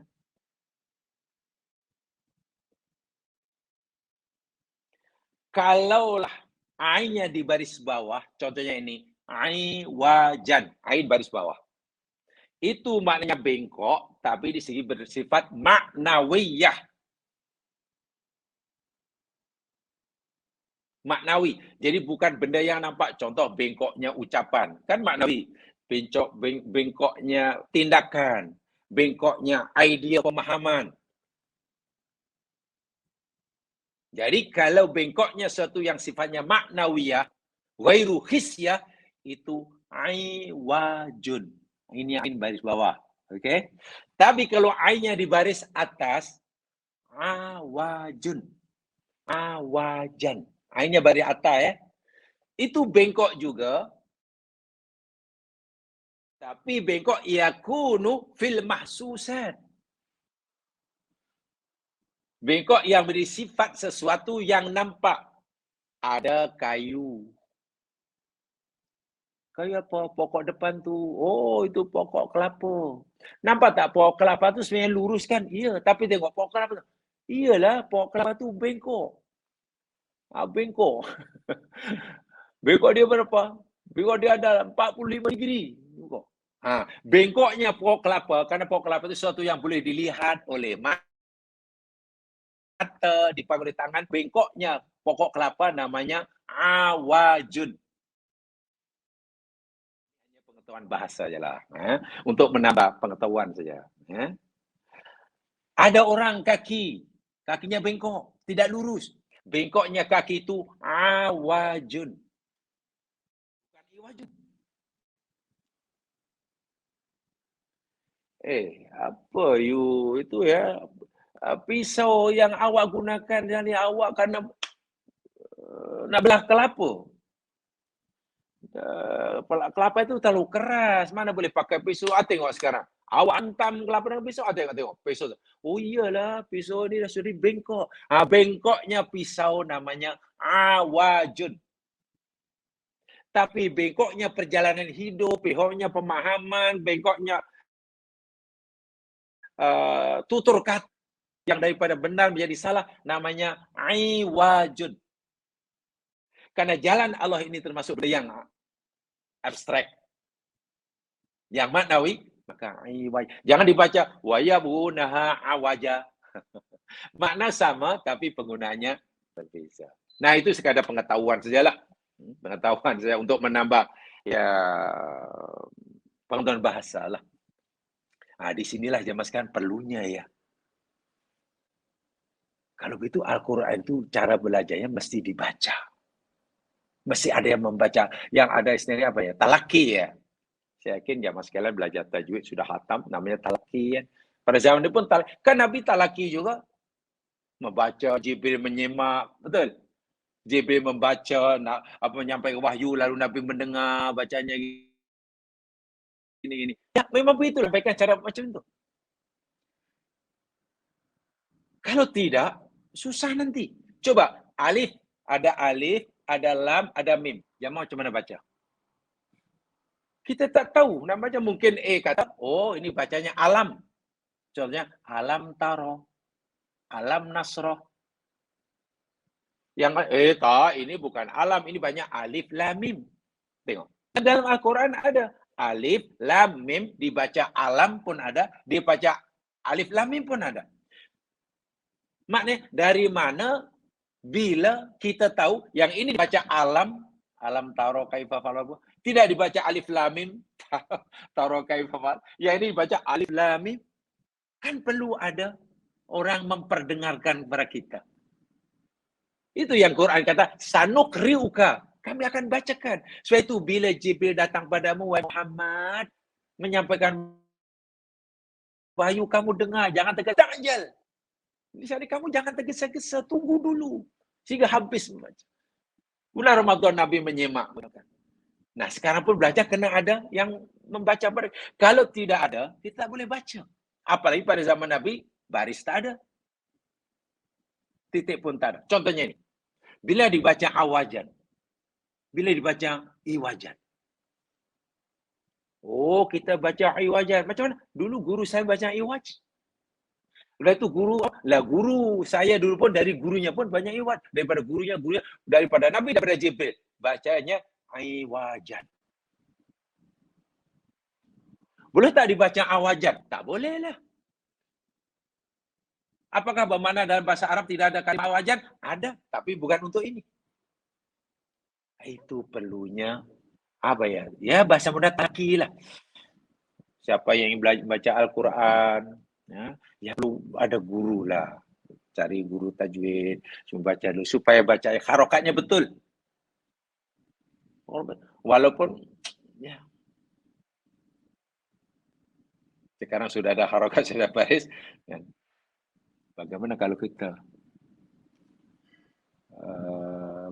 Kalaulah ainnya di baris bawah, contohnya ini, ai wajan, ain baris bawah. Itu maknanya bengkok, tapi di segi bersifat maknawiyah. Maknawi. Jadi bukan benda yang nampak. Contoh bengkoknya ucapan. Kan maknawi. Bengkoknya tindakan. Bengkoknya idea pemahaman. Jadi kalau bengkoknya sesuatu yang sifatnya maknawiyah, ghairu hisyah, itu aiwajun. Ini ain baris bawah. Oke. Okay? Tapi kalau ainnya di baris atas, awajun. Awajan. Ainnya baris atas ya. Itu bengkok juga. Tapi bengkok yakunu fil mahsusat. Bengkok yang bersifat sesuatu yang nampak. Ada kayu. Kayu apa? Pokok depan tu. Oh, itu pokok kelapa. Nampak tak pokok kelapa tu sebenarnya lurus kan? Iya, tapi tengok pokok kelapa tu. Iyalah, pokok kelapa tu bengkok. Bengkok. Bengkok dia berapa? Bengkok dia ada 45 degree. Bengkok. Bengkoknya pokok kelapa, karena pokok kelapa itu sesuatu yang boleh dilihat oleh mata, dipangul di tangan. Bengkoknya pokok kelapa namanya awajun. Hanya pengetahuan bahasa sajalah, untuk menambah pengetahuan saja. Ada orang kakinya bengkok, tidak lurus. Bengkoknya kaki itu awajun. Bukan iwajun. Apa you itu ya? Pisau yang awak gunakan yang awak karena nak belah kelapa. Kelapa itu terlalu keras, mana boleh pakai pisau. Tengok sekarang. Awak hantam kelapa dengan pisau, tengok pisau. Oh iyalah, pisau ni dah sudah bengkok. Bengkoknya pisau namanya awajun. Tapi bengkoknya perjalanan hidup, bengkoknya pemahaman, bengkoknya tutur kata yang daripada benar menjadi salah, namanya aiwajun. Karena jalan Allah ini termasuk yang abstrak, yang maknawi, maka aiwaj. Jangan dibaca wayabunaha awaja. Makna sama, tapi penggunaannya berbeza. Nah, itu sekadar pengetahuan sajalah. Pengetahuan saja untuk menambah ya pengetahuan bahasa lah. Disinilah jemaah sekalian perlunya ya. Kalau begitu Al-Quran itu cara belajarnya mesti dibaca. Mesti ada yang membaca. Yang ada istilahnya apa ya? Talaki ya. Saya yakin jamaah sekalian belajar tajwid sudah hatam, namanya talaki ya. Pada zaman itu pun kan Nabi talaki juga. Membaca, Jibril menyimak, betul? Jibril membaca, menyampaikan wahyu, lalu Nabi mendengar bacanya gini. Ya, memang begitu sampaikan cara macam itu. Kalau tidak, susah nanti. Coba, alif, ada lam, ada mim. Jamaah macam mana baca? Kita tak tahu. Namanya mungkin kata, oh ini bacanya alam. Contohnya, alam taro, alam nasroh. Yang tak, ini bukan alam, ini banyak alif lam mim. Tengok. Dalam Al-Quran ada alif lam mim, dibaca alam pun ada, dibaca alif lam mim pun ada. Maknanya dari mana bila kita tahu yang ini dibaca alam taro kaifa fa'al, tidak dibaca alif lam mim taro kaifa fa'al, yang ini dibaca alif lam mim. Kan perlu ada orang memperdengarkan kepada kita. Itu yang Quran kata, sanukriuka, kami akan bacakan. Sebab itu bila Jibril datang padamu, wahai Muhammad, menyampaikan wahyu, kamu dengar, jangan tergesa-gesa. Misalnya kamu jangan tergesa-gesa, tunggu dulu. Sehingga habis membaca. Bulan Ramadan Nabi menyimak. Nah, sekarang pun belajar kena ada yang membaca baris. Kalau tidak ada, kita tak boleh baca. Apalagi pada zaman Nabi, baris tak ada, titik pun tak ada. Contohnya ini, bila dibaca awajan, bila dibaca iwajan. Oh, kita baca iwajan. Macam mana? Dulu guru saya baca iwaj. Lepas itu guru saya dulu pun dari gurunya pun banyak iwaj. Daripada gurunya, daripada Nabi, daripada Jibril. Bacanya iwajan. Boleh tak dibaca awajan? Tak boleh lah. Apakah bermakna dalam bahasa Arab tidak ada kalimah awajan? Ada, tapi bukan untuk ini. Itu perlunya apa ya? Ya bahasa mudah taki lah. Siapa yang ingin baca Al-Quran, ya perlu ada guru lah. Cari guru tajwid, baca dulu supaya baca harokatnya betul. Walaupun ya sekarang sudah ada harokat, sudah baris. Bagaimana kalau kita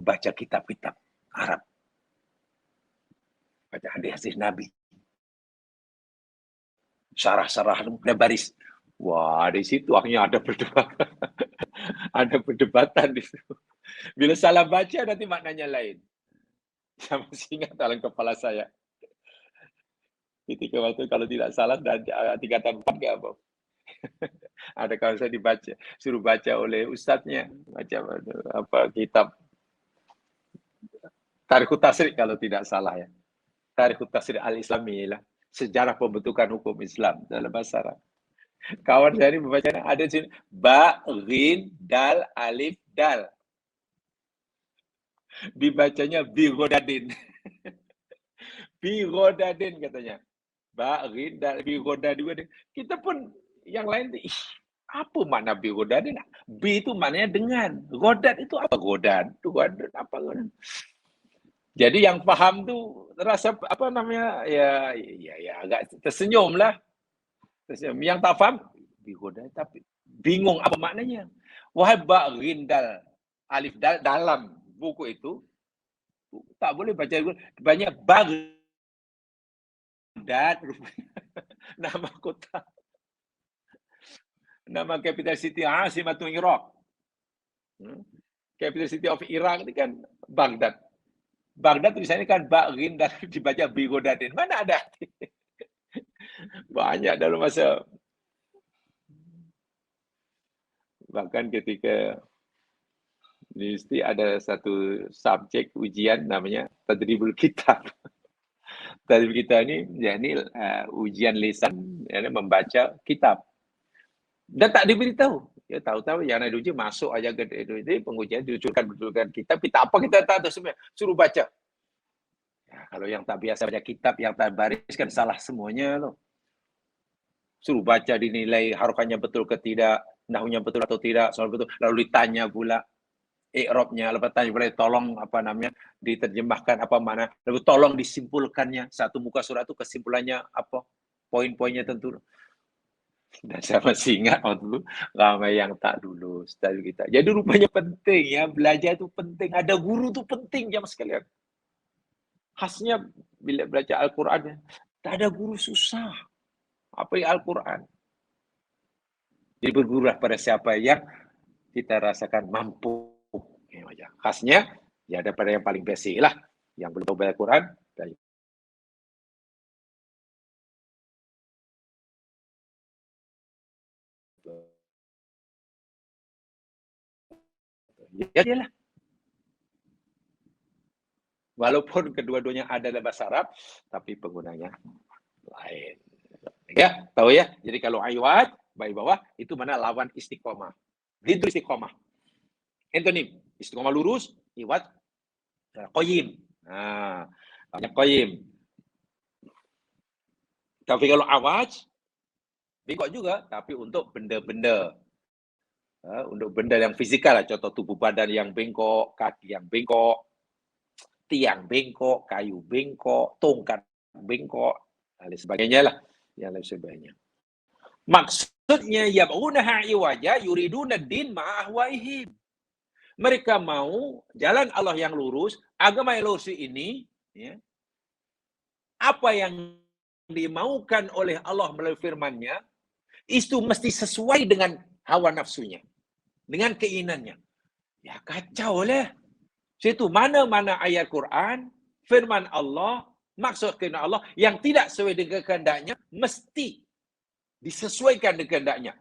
baca kitab-kitab Arab, baca hadis-hadis Nabi, sarah-sarah dan baris. Wah, di situ akhirnya ada perdebatan. Ada perdebatan di situ. Bila salah baca nanti maknanya lain. Saya masih ingat dalam kepala saya. Ketika waktu kalau tidak salah dan tingkatan 4 ke apa. Ada kawan saya dibaca, suruh baca oleh ustaznya, baca apa kitab Tarikhut Tasrik kalau tidak salah ya. Tarikhut Tasrik Al-Islami lah. Sejarah pembentukan hukum Islam dalam bahasa Arab. Kawan saya ini membaca ada sini ba, rin, dal, alif, dal. Dibacanya bigodadin. Bigodadin katanya. Ba, rin, dal, bigodadin. Kita pun yang lain, apa makna bigodadin? Bi itu maknanya dengan. Godad itu apa? Godad. Itu godad apa? Godad? Jadi yang paham tu rasa apa namanya ya agak tersenyum lah. Yang tak faham bigoda tapi bingung apa maknanya. Wahai ba rindal alif dal dalam buku itu tak boleh baca banyak Baghdad nama kota, nama capital city Asimatul Iraq. Capital city of Iraq ini kan Baghdad. Baghdad tulisannya kan Baghin dan dibaca Bigodadin. Mana ada? Banyak dalam masa. Bahkan ketika universiti ada satu subjek ujian namanya Tadribul Kitab. Tadribul Kitab ini yakni ujian lisan membaca kitab. Dan tak diberitahu. Ya tahu-tahu yang ada ujian masuk aja ke itu pengujian betulkan kitab. Kita apa kita tak tahu semua. Suruh baca. Ya, kalau yang tak biasa baca kitab, yang tak baris kan salah semuanya loh. Suruh baca dinilai harokatnya betul ke tidak, nahunya betul atau tidak, soal betul. Lalu ditanya pula i'rabnya, lepas tanya pula tolong apa namanya diterjemahkan apa mana, lalu tolong disimpulkannya satu muka surat itu kesimpulannya apa, poin-poinnya tentu. Dan saya masih ingat waktu dulu ramai yang tak lulus dari kita. Jadi rupanya penting ya, belajar itu penting. Ada guru itu penting jamaah sekalian. Khasnya bila belajar Al-Quran, tak ada guru susah. Apa yang Al-Quran? Jadi bergurulah pada siapa yang kita rasakan mampu. Khasnya, ya daripada yang paling basic lah. Yang belum tahu baca Al-Quran, ya lah. Walaupun kedua-duanya ada dalam bahasa Arab, tapi penggunanya lain. Ya, tahu ya? Jadi kalau iwad, baik bawah, itu mana lawan istiqomah. Itu istiqomah. Antonim, istiqomah lurus, iwad, qayyim. Nah, banyak qayyim. Tapi kalau awaj, bengkok juga, tapi untuk benda-benda. Untuk benda yang fisikal lah, contoh tubuh badan yang bengkok, kaki yang bengkok, tiang bengkok, kayu bengkok, tongkat bengkok, dan sebagainya lah. Yang lain sebagainya. Maksudnya yab'unaha iwaja yuriduna din ma'ahwaihim. Mereka mau jalan Allah yang lurus, agama yang lurus ini, ya, apa yang dimaukan oleh Allah melalui firman-Nya, itu mesti sesuai dengan hawa nafsunya, dengan keinginannya. Ya kacau lah. Situ mana-mana ayat Quran, firman Allah, maksud kehendak Allah yang tidak sesuai dengan kehendaknya, mesti disesuaikan dengan kehendaknya.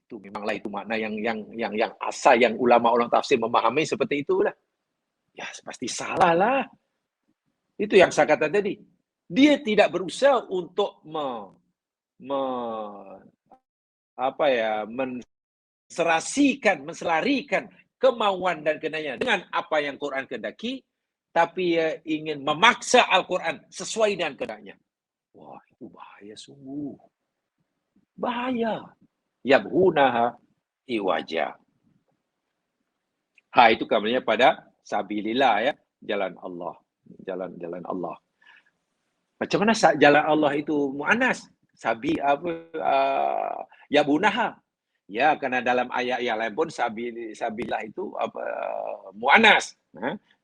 Itu memanglah itu makna yang asal yang ulama-ulama tafsir memahami seperti itulah. Ya pasti salah lah. Itu yang saya kata tadi. Dia tidak berusaha untuk menselarikan kemauan dan kehendaknya dengan apa yang Quran kehendaki, tapi ia ingin memaksa Al-Quran sesuai dengan kehendaknya. Wah, itu bahaya sungguh. Bahaya. Yabghunaha iwaja. Itu kabarnya pada sabilillah ya, jalan Allah. Jalan Allah. Macam mana jalan Allah itu muannas? Yabunaha. Ya, karena dalam ayat yang lain pun sabillah itu muannas.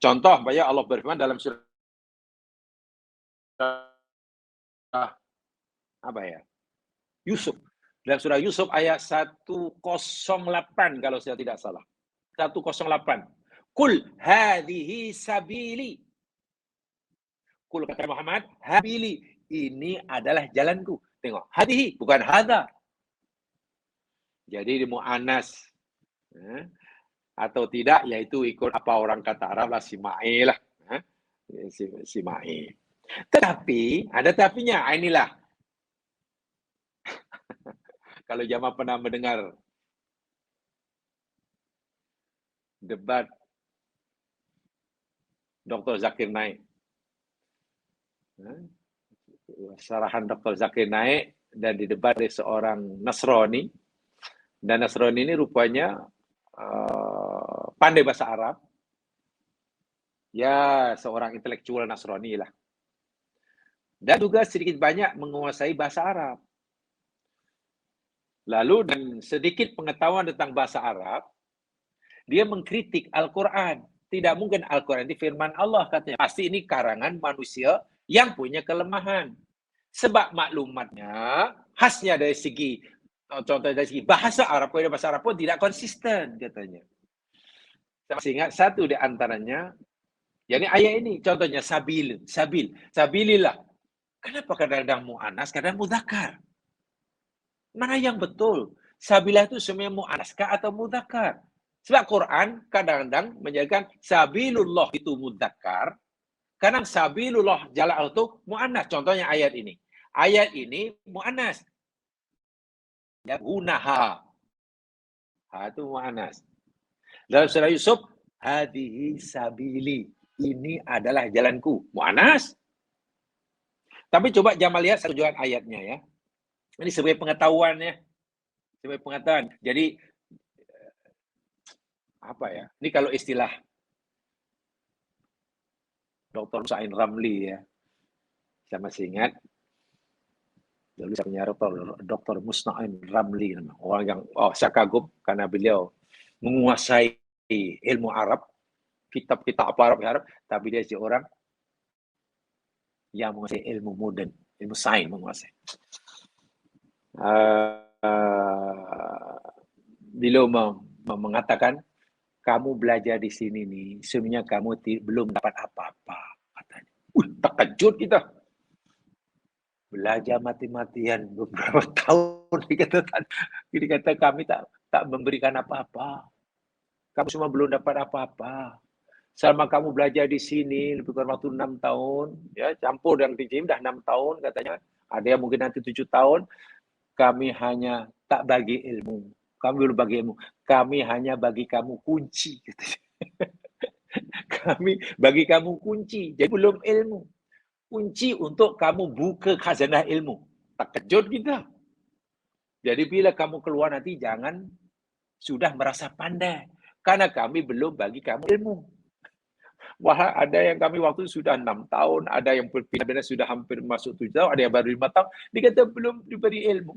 Contoh, banyak Allah berfirman dalam surah Yusuf. Dalam surah Yusuf ayat 108 kalau saya tidak salah. 108. Kul hadhihi sabili. Kul kata Muhammad, habili, ini adalah jalanku. Tengok, hadihi, bukan hadha. Jadi di mu'anas. Atau tidak, yaitu ikut apa orang kata Arab lah, sima'i lah. Sima'i. Tetapi, ada tapinya, inilah. Kalau jamaah pernah mendengar debat Dr. Zakir Naik. Sarahan Dr. Zakir Naik dan didebat oleh seorang Nasrani. Dan Nasrani ini rupanya pandai bahasa Arab. Ya, seorang intelektual Nasrani lah. Dan juga sedikit banyak menguasai bahasa Arab. Lalu dan sedikit pengetahuan tentang bahasa Arab, dia mengkritik Al-Quran. Tidak mungkin Al-Quran ini firman Allah katanya. Pasti ini karangan manusia yang punya kelemahan. Sebab maklumatnya, khasnya dari segi, contoh dari segi bahasa Arab, bahasa Arab pun tidak konsisten katanya. Saya masih ingat satu di antaranya, jadi ayat ini, contohnya sabilillah. Kenapa kadang-kadang mu'anas, kadang mudzakkar? Mana yang betul? Sabilah itu semuanya mu'anas kah atau mudzakkar? Sebab Quran kadang-kadang menjadikan sabilullah itu mudzakkar, kadang sabilullah jalan Allah itu mu'anas. Contohnya ayat ini. Ayat ini mu'anas. Ya, gunaha. Itu mu'anas. Dalam surah Yusuf, hadihi sabili. Ini adalah jalanku. Mu'anas. Tapi coba jangan lihat tujuan ayatnya ya. Ini sebagai pengetahuan ya. Sebagai pengetahuan. Jadi, apa ya? Ini kalau istilah Dr. Musa'in Ramli ya. Saya masih ingat. Dulu saya punya Dr. Musa'in Ramli. Orang yang saya kagum karena beliau menguasai ilmu Arab. Kitab-kitab Arab. Tapi dia seorang yang menguasai ilmu modern. Ilmu sains menguasai. Beliau mengatakan, kamu belajar di sini nih, sebenarnya kamu belum dapat apa-apa. Katanya. Terkejut kita. Belajar mati-matian beberapa tahun. Dikata kami tak memberikan apa-apa. Kamu semua belum dapat apa-apa. Selama kamu belajar di sini, lebih kurang waktu 6 tahun, ya campur yang TCM dah 6 tahun katanya. Ada yang mungkin nanti 7 tahun, kami hanya tak bagi ilmu. Kami belum bagi ilmu. Kami hanya bagi kamu kunci. Kami bagi kamu kunci. Jadi belum ilmu. Kunci untuk kamu buka khazanah ilmu. Terkejut kita. Jadi bila kamu keluar nanti jangan sudah merasa pandai. Karena kami belum bagi kamu ilmu. Wah, ada yang kami waktu sudah 6 tahun, ada yang pindah-pindah sudah hampir masuk 7 tahun, ada yang baru 5 tahun. Dikata belum diberi ilmu.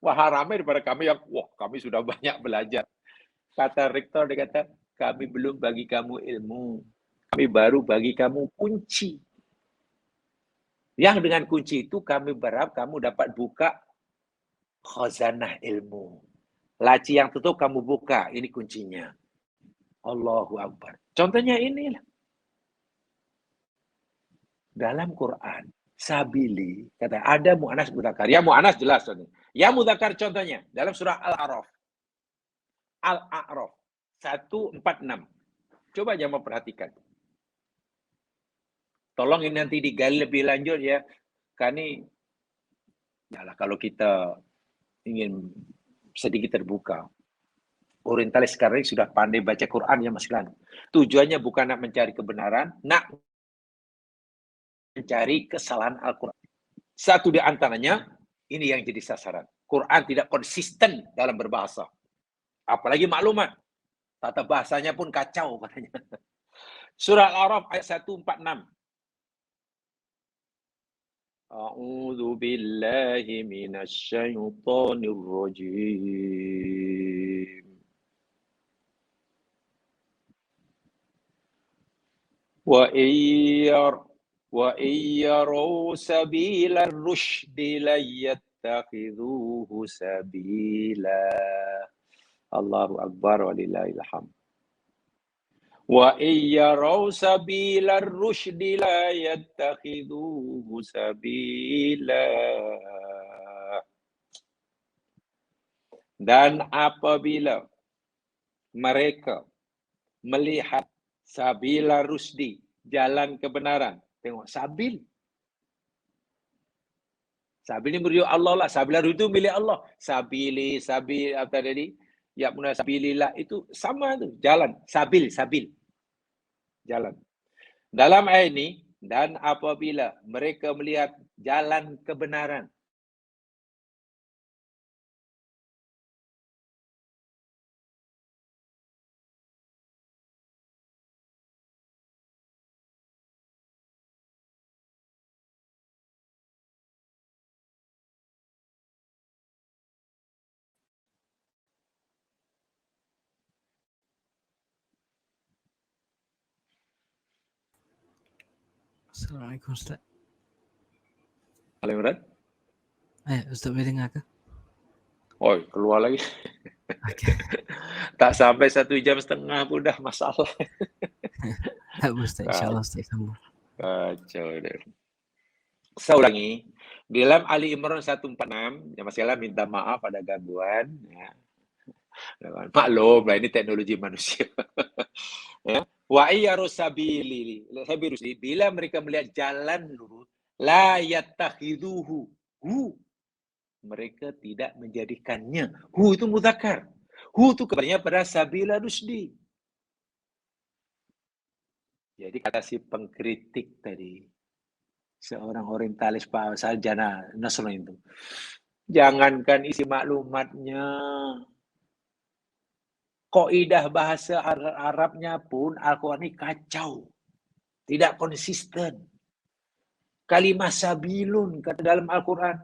Wah, ramai daripada kami yang, kami sudah banyak belajar. Kata rektor, dia kata, kami belum bagi kamu ilmu. kami baru bagi kamu kunci. Yang dengan kunci itu kami berharap kamu dapat buka khazanah ilmu. Laci yang tutup kamu buka, ini kuncinya. Allahu Akbar. Contohnya inilah. Dalam Quran, sabili, kata ada mu'anas mudzakkar. Ya mu'anas jelas ini. Ya mudzakkar contohnya dalam surah Al-A'raf. Al-A'raf 146. Coba jangan perhatikan. Tolong ini nanti digali lebih lanjut ya. Kani yalah kalau kita ingin sedikit terbuka. Orientalis sekarang ini sudah pandai baca Quran ya Mas Lan. Tujuannya bukan nak mencari kebenaran, nak mencari kesalahan Al-Quran. Satu di antaranya, ini yang jadi sasaran. Quran tidak konsisten dalam berbahasa. Apalagi maklumat. Tata bahasanya pun kacau katanya. Surah Al-A'raf ayat 146. A'udzu billahi minasy syaithanir rajim. Wa iyyaraw sabila ar-rusydi la yattakhidhuhu sabila. Allahu Akbar walillahil hamd. Wa iyyaraw sabilar rusydi la yattakhidhuhu sabila. Dan apabila mereka melihat sabila rusdi, jalan kebenaran. Tengok sabil. Sabil ini milik Allah lah. Sabila itu milik Allah. Sabili, sabil apa tadi? Ya munasabilillah itu sama tu. Jalan, sabil. Jalan. Dalam ayat ini, dan apabila mereka melihat jalan kebenaran. Assalamualaikum Ustaz. Paling berat? Ustaz boleh dengar ke? Oh, keluar lagi. Okay. Tak sampai 1,5 jam pun dah masalah. Tak apa Ustaz, insyaAllah Ustaz sambung. Kacau dia. Saya ulangi. Di dalam Ali Imran 146, yang masih minta maaf ada gangguan. Ya. Maklum lah, ini teknologi manusia. Ya. Wa iyyarusabili. Bila mereka melihat jalan lurus, la yattakhidhuhu. Mereka tidak menjadikannya. Itu mudzakkar. Itu kabarnya pada sabila rusdi. Jadi kata si pengkritik tadi, seorang orientalis Pak Sarjana Nasrani itu, jangankan isi maklumatnya, kaidah bahasa Arabnya pun Al-Quran ini kacau, tidak konsisten. Kalimah sabilun kata dalam Al-Quran.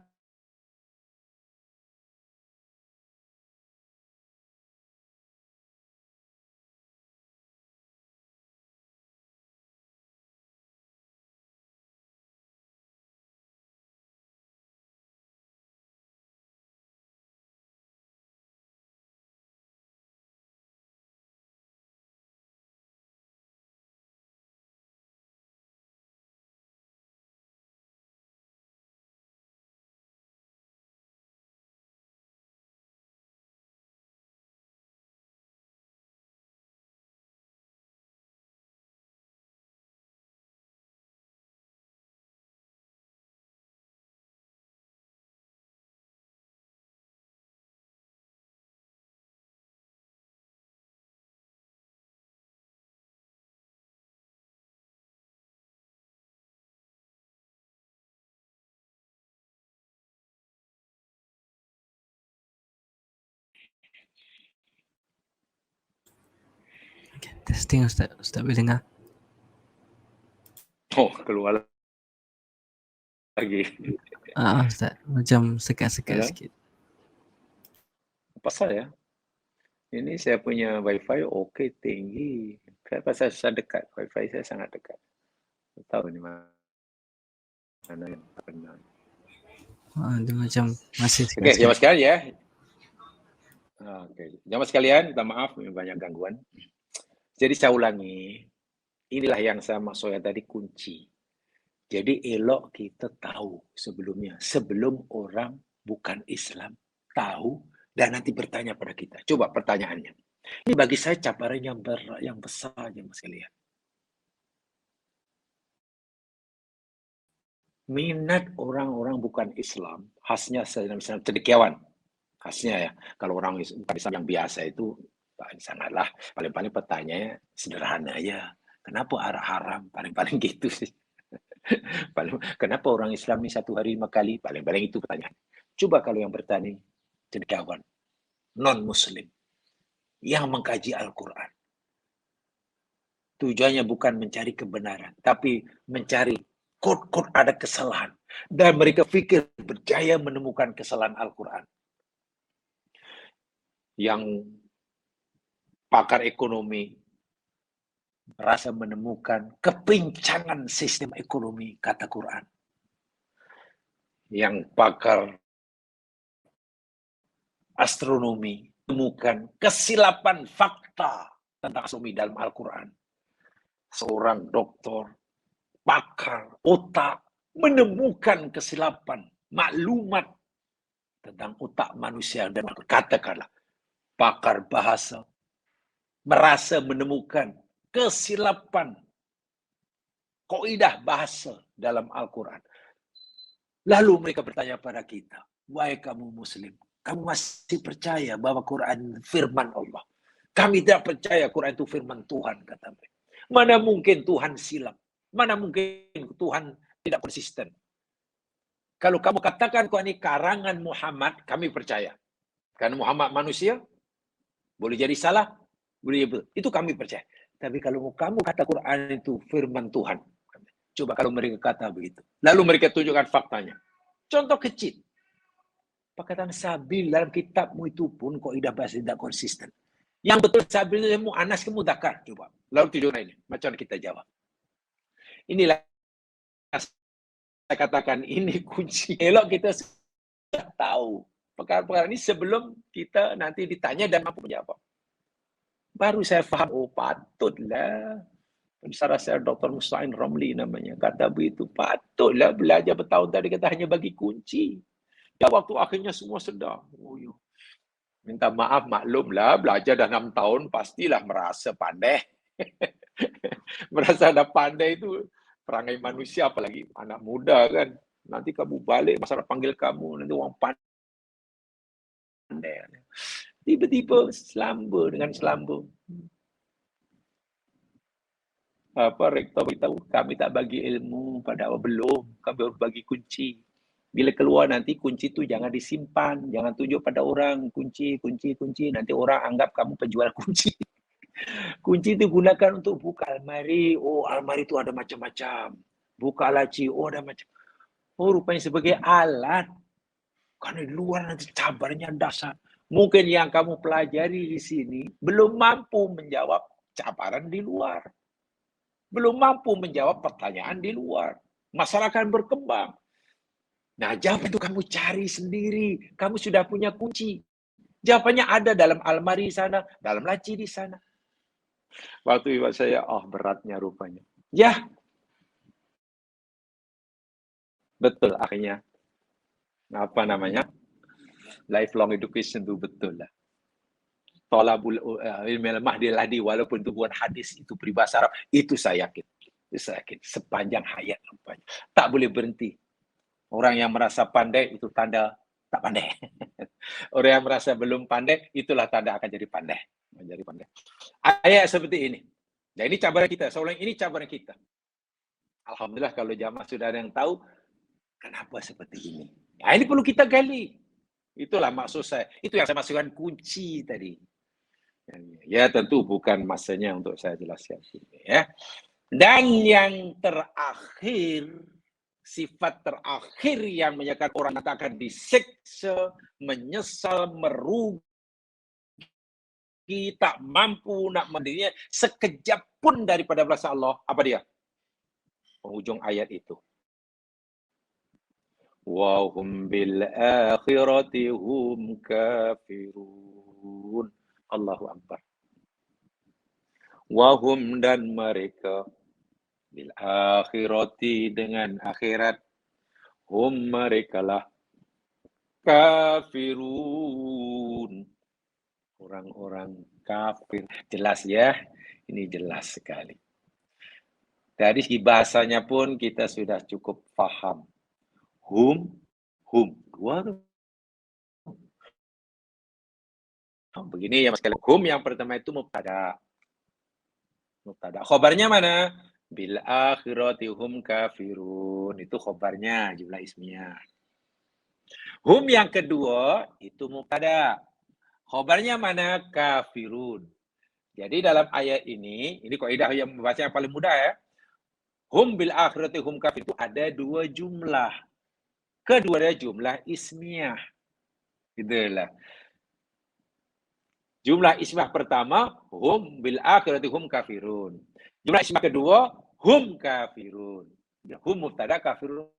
Okay, testing Ustaz. Ustaz boleh dengar? Oh, keluar lagi. Ustaz, macam sekat-sekat sikit. Pasal ya? Ini saya punya wifi oke tinggi. Kenapa saya susah dekat? Wifi saya sangat dekat. Tahu ini mana yang benar. Dia macam masih Oke, jamaah sikit-sikit. sekalian ya. Oke, jamaah sekalian, minta maaf banyak gangguan. Jadi saya ulangi, inilah yang saya maksudnya tadi kunci. Jadi elok kita tahu sebelumnya, sebelum orang bukan Islam tahu dan nanti bertanya pada kita. Coba pertanyaannya. Ini bagi saya cabaran yang besar ya Mas sekalian. Minat orang-orang bukan Islam, khasnya misalnya cendekiawan. Khasnya ya, kalau orang bukan Islam yang biasa itu sangatlah paling-paling pertanyaannya sederhana aja. Kenapa arah haram? Paling-paling gitu sih. Kenapa orang Islam ini 1 hari 5 kali? Paling-paling itu pertanyaan. Coba kalau yang bertanya cendekiawan, non-Muslim, yang mengkaji Al-Quran. Tujuannya bukan mencari kebenaran, tapi mencari kod-kod ada kesalahan. Dan mereka pikir berjaya menemukan kesalahan Al-Quran. Yang pakar ekonomi merasa menemukan kepincangan sistem ekonomi, kata Quran. Yang pakar astronomi menemukan kesilapan fakta tentang astronomi dalam Al-Quran. Seorang doktor, pakar, otak, menemukan kesilapan, maklumat tentang otak manusia. Dan katakanlah, pakar bahasa, merasa menemukan kesilapan kaidah bahasa dalam Al-Quran. Lalu mereka bertanya pada kita, wahai kamu Muslim, kamu masih percaya bahwa Quran firman Allah? Kami tidak percaya Quran itu firman Tuhan, kata mereka. Mana mungkin Tuhan silap? Mana mungkin Tuhan tidak konsisten? Kalau kamu katakan Quran ini karangan Muhammad, kami percaya. Karena Muhammad manusia, boleh jadi salah, boleh betul. Itu kami percaya. Tapi kalau kamu kata Quran itu firman Tuhan, coba kalau mereka kata begitu. Lalu mereka tunjukkan faktanya. Contoh kecil. Perkataan sabil dalam kitabmu itu pun kaidah bahasa tidak konsisten. Yang betul sabil itu mu'anas ke mudzakkar. Coba. Lalu tunjukkan ini. Macam kita jawab. Inilah saya katakan ini kunci. Elok kita sudah tahu perkara-perkara ini sebelum kita nanti ditanya dan mampu menjawab. Baru saya paham, oh patutlah. Saya rasa Dr. Mustain Romli namanya. Kata begitu, patutlah belajar bertahun tadi kata hanya bagi kunci. Ya waktu akhirnya semua sedar. Oh, ya. Minta maaf, maklumlah, belajar dah 6 tahun, pastilah merasa pandai. Merasa ada pandai itu perangai manusia, apalagi anak muda kan. Nanti kamu balik, masyarakat panggil kamu, nanti orang pandai. Tiba-tiba selamba dengan selamba. Rektor beritahu, kami tak bagi ilmu pada awal belum, kami baru bagi kunci. Bila keluar nanti kunci itu jangan disimpan, jangan tunjuk pada orang, kunci, nanti orang anggap kamu penjual kunci. Kunci itu gunakan untuk buka almari, oh almari itu ada macam-macam. Buka laci, oh ada macam. Oh rupanya sebagai alat. Karena di luar nanti cabarnya dasar. Mungkin yang kamu pelajari di sini belum mampu menjawab cabaran di luar. Belum mampu menjawab pertanyaan di luar. Masyarakat berkembang. Nah, jawaban itu kamu cari sendiri. Kamu sudah punya kunci. Jawabannya ada dalam almari sana, dalam laci di sana. Waktu itu saya, beratnya rupanya. Ya, betul akhirnya. Apa namanya? Lifelong education itu betul lah. Tolabul ilmil mahdi ladi, walaupun itu bukan hadis, itu peribahasa Arab, itu saya yakin. Itu saya yakin. Sepanjang hayat rupanya. Tak boleh berhenti. Orang yang merasa pandai itu tanda tak pandai. Orang yang merasa belum pandai itulah tanda akan jadi pandai. Menjadi pandai. Ayat seperti ini. Nah, ini cabaran kita. Soalnya ini cabaran kita. Alhamdulillah kalau jamaah sudah ada yang tahu kenapa seperti ini. Nah, ini perlu kita gali. Itulah maksud saya. Itu yang saya masukkan kunci tadi. Ya tentu bukan masanya untuk saya jelaskan sini ya. Dan yang terakhir, sifat terakhir yang menyatakan orang akan disiksa, menyesal, merugi memiliki, tak mampu nak mendirinya sekejap pun daripada belas Allah. Apa dia? Penghujung ayat itu. Wa hum bil akhirati hum kafirun. Allahu Akbar. Wa hum dan mereka bil akhirati dengan akhirat hum merekalah kafirun. Orang-orang kafir. Jelas ya? Ini jelas sekali. Dari segi bahasanya pun kita sudah cukup faham. Hum. Dua tuh. Begini ya mas kalian. Hum yang pertama itu mubtada. Khobarnya mana? Bil akhirati hum kafirun. Itu khobarnya, jumlah ismiyah. Hum yang kedua itu mubtada. Khobarnya mana? Kafirun. Jadi dalam ayat ini kaidah yang membaca yang paling mudah ya. Hum bil akhirati hum kafir itu ada dua jumlah. Keduanya jumlah ismiyah. Gitulah. Jumlah ismiyah pertama, hum bil akhirati hum kafirun. Jumlah ismiyah kedua, hum kafirun. Hum mubtada, kafirun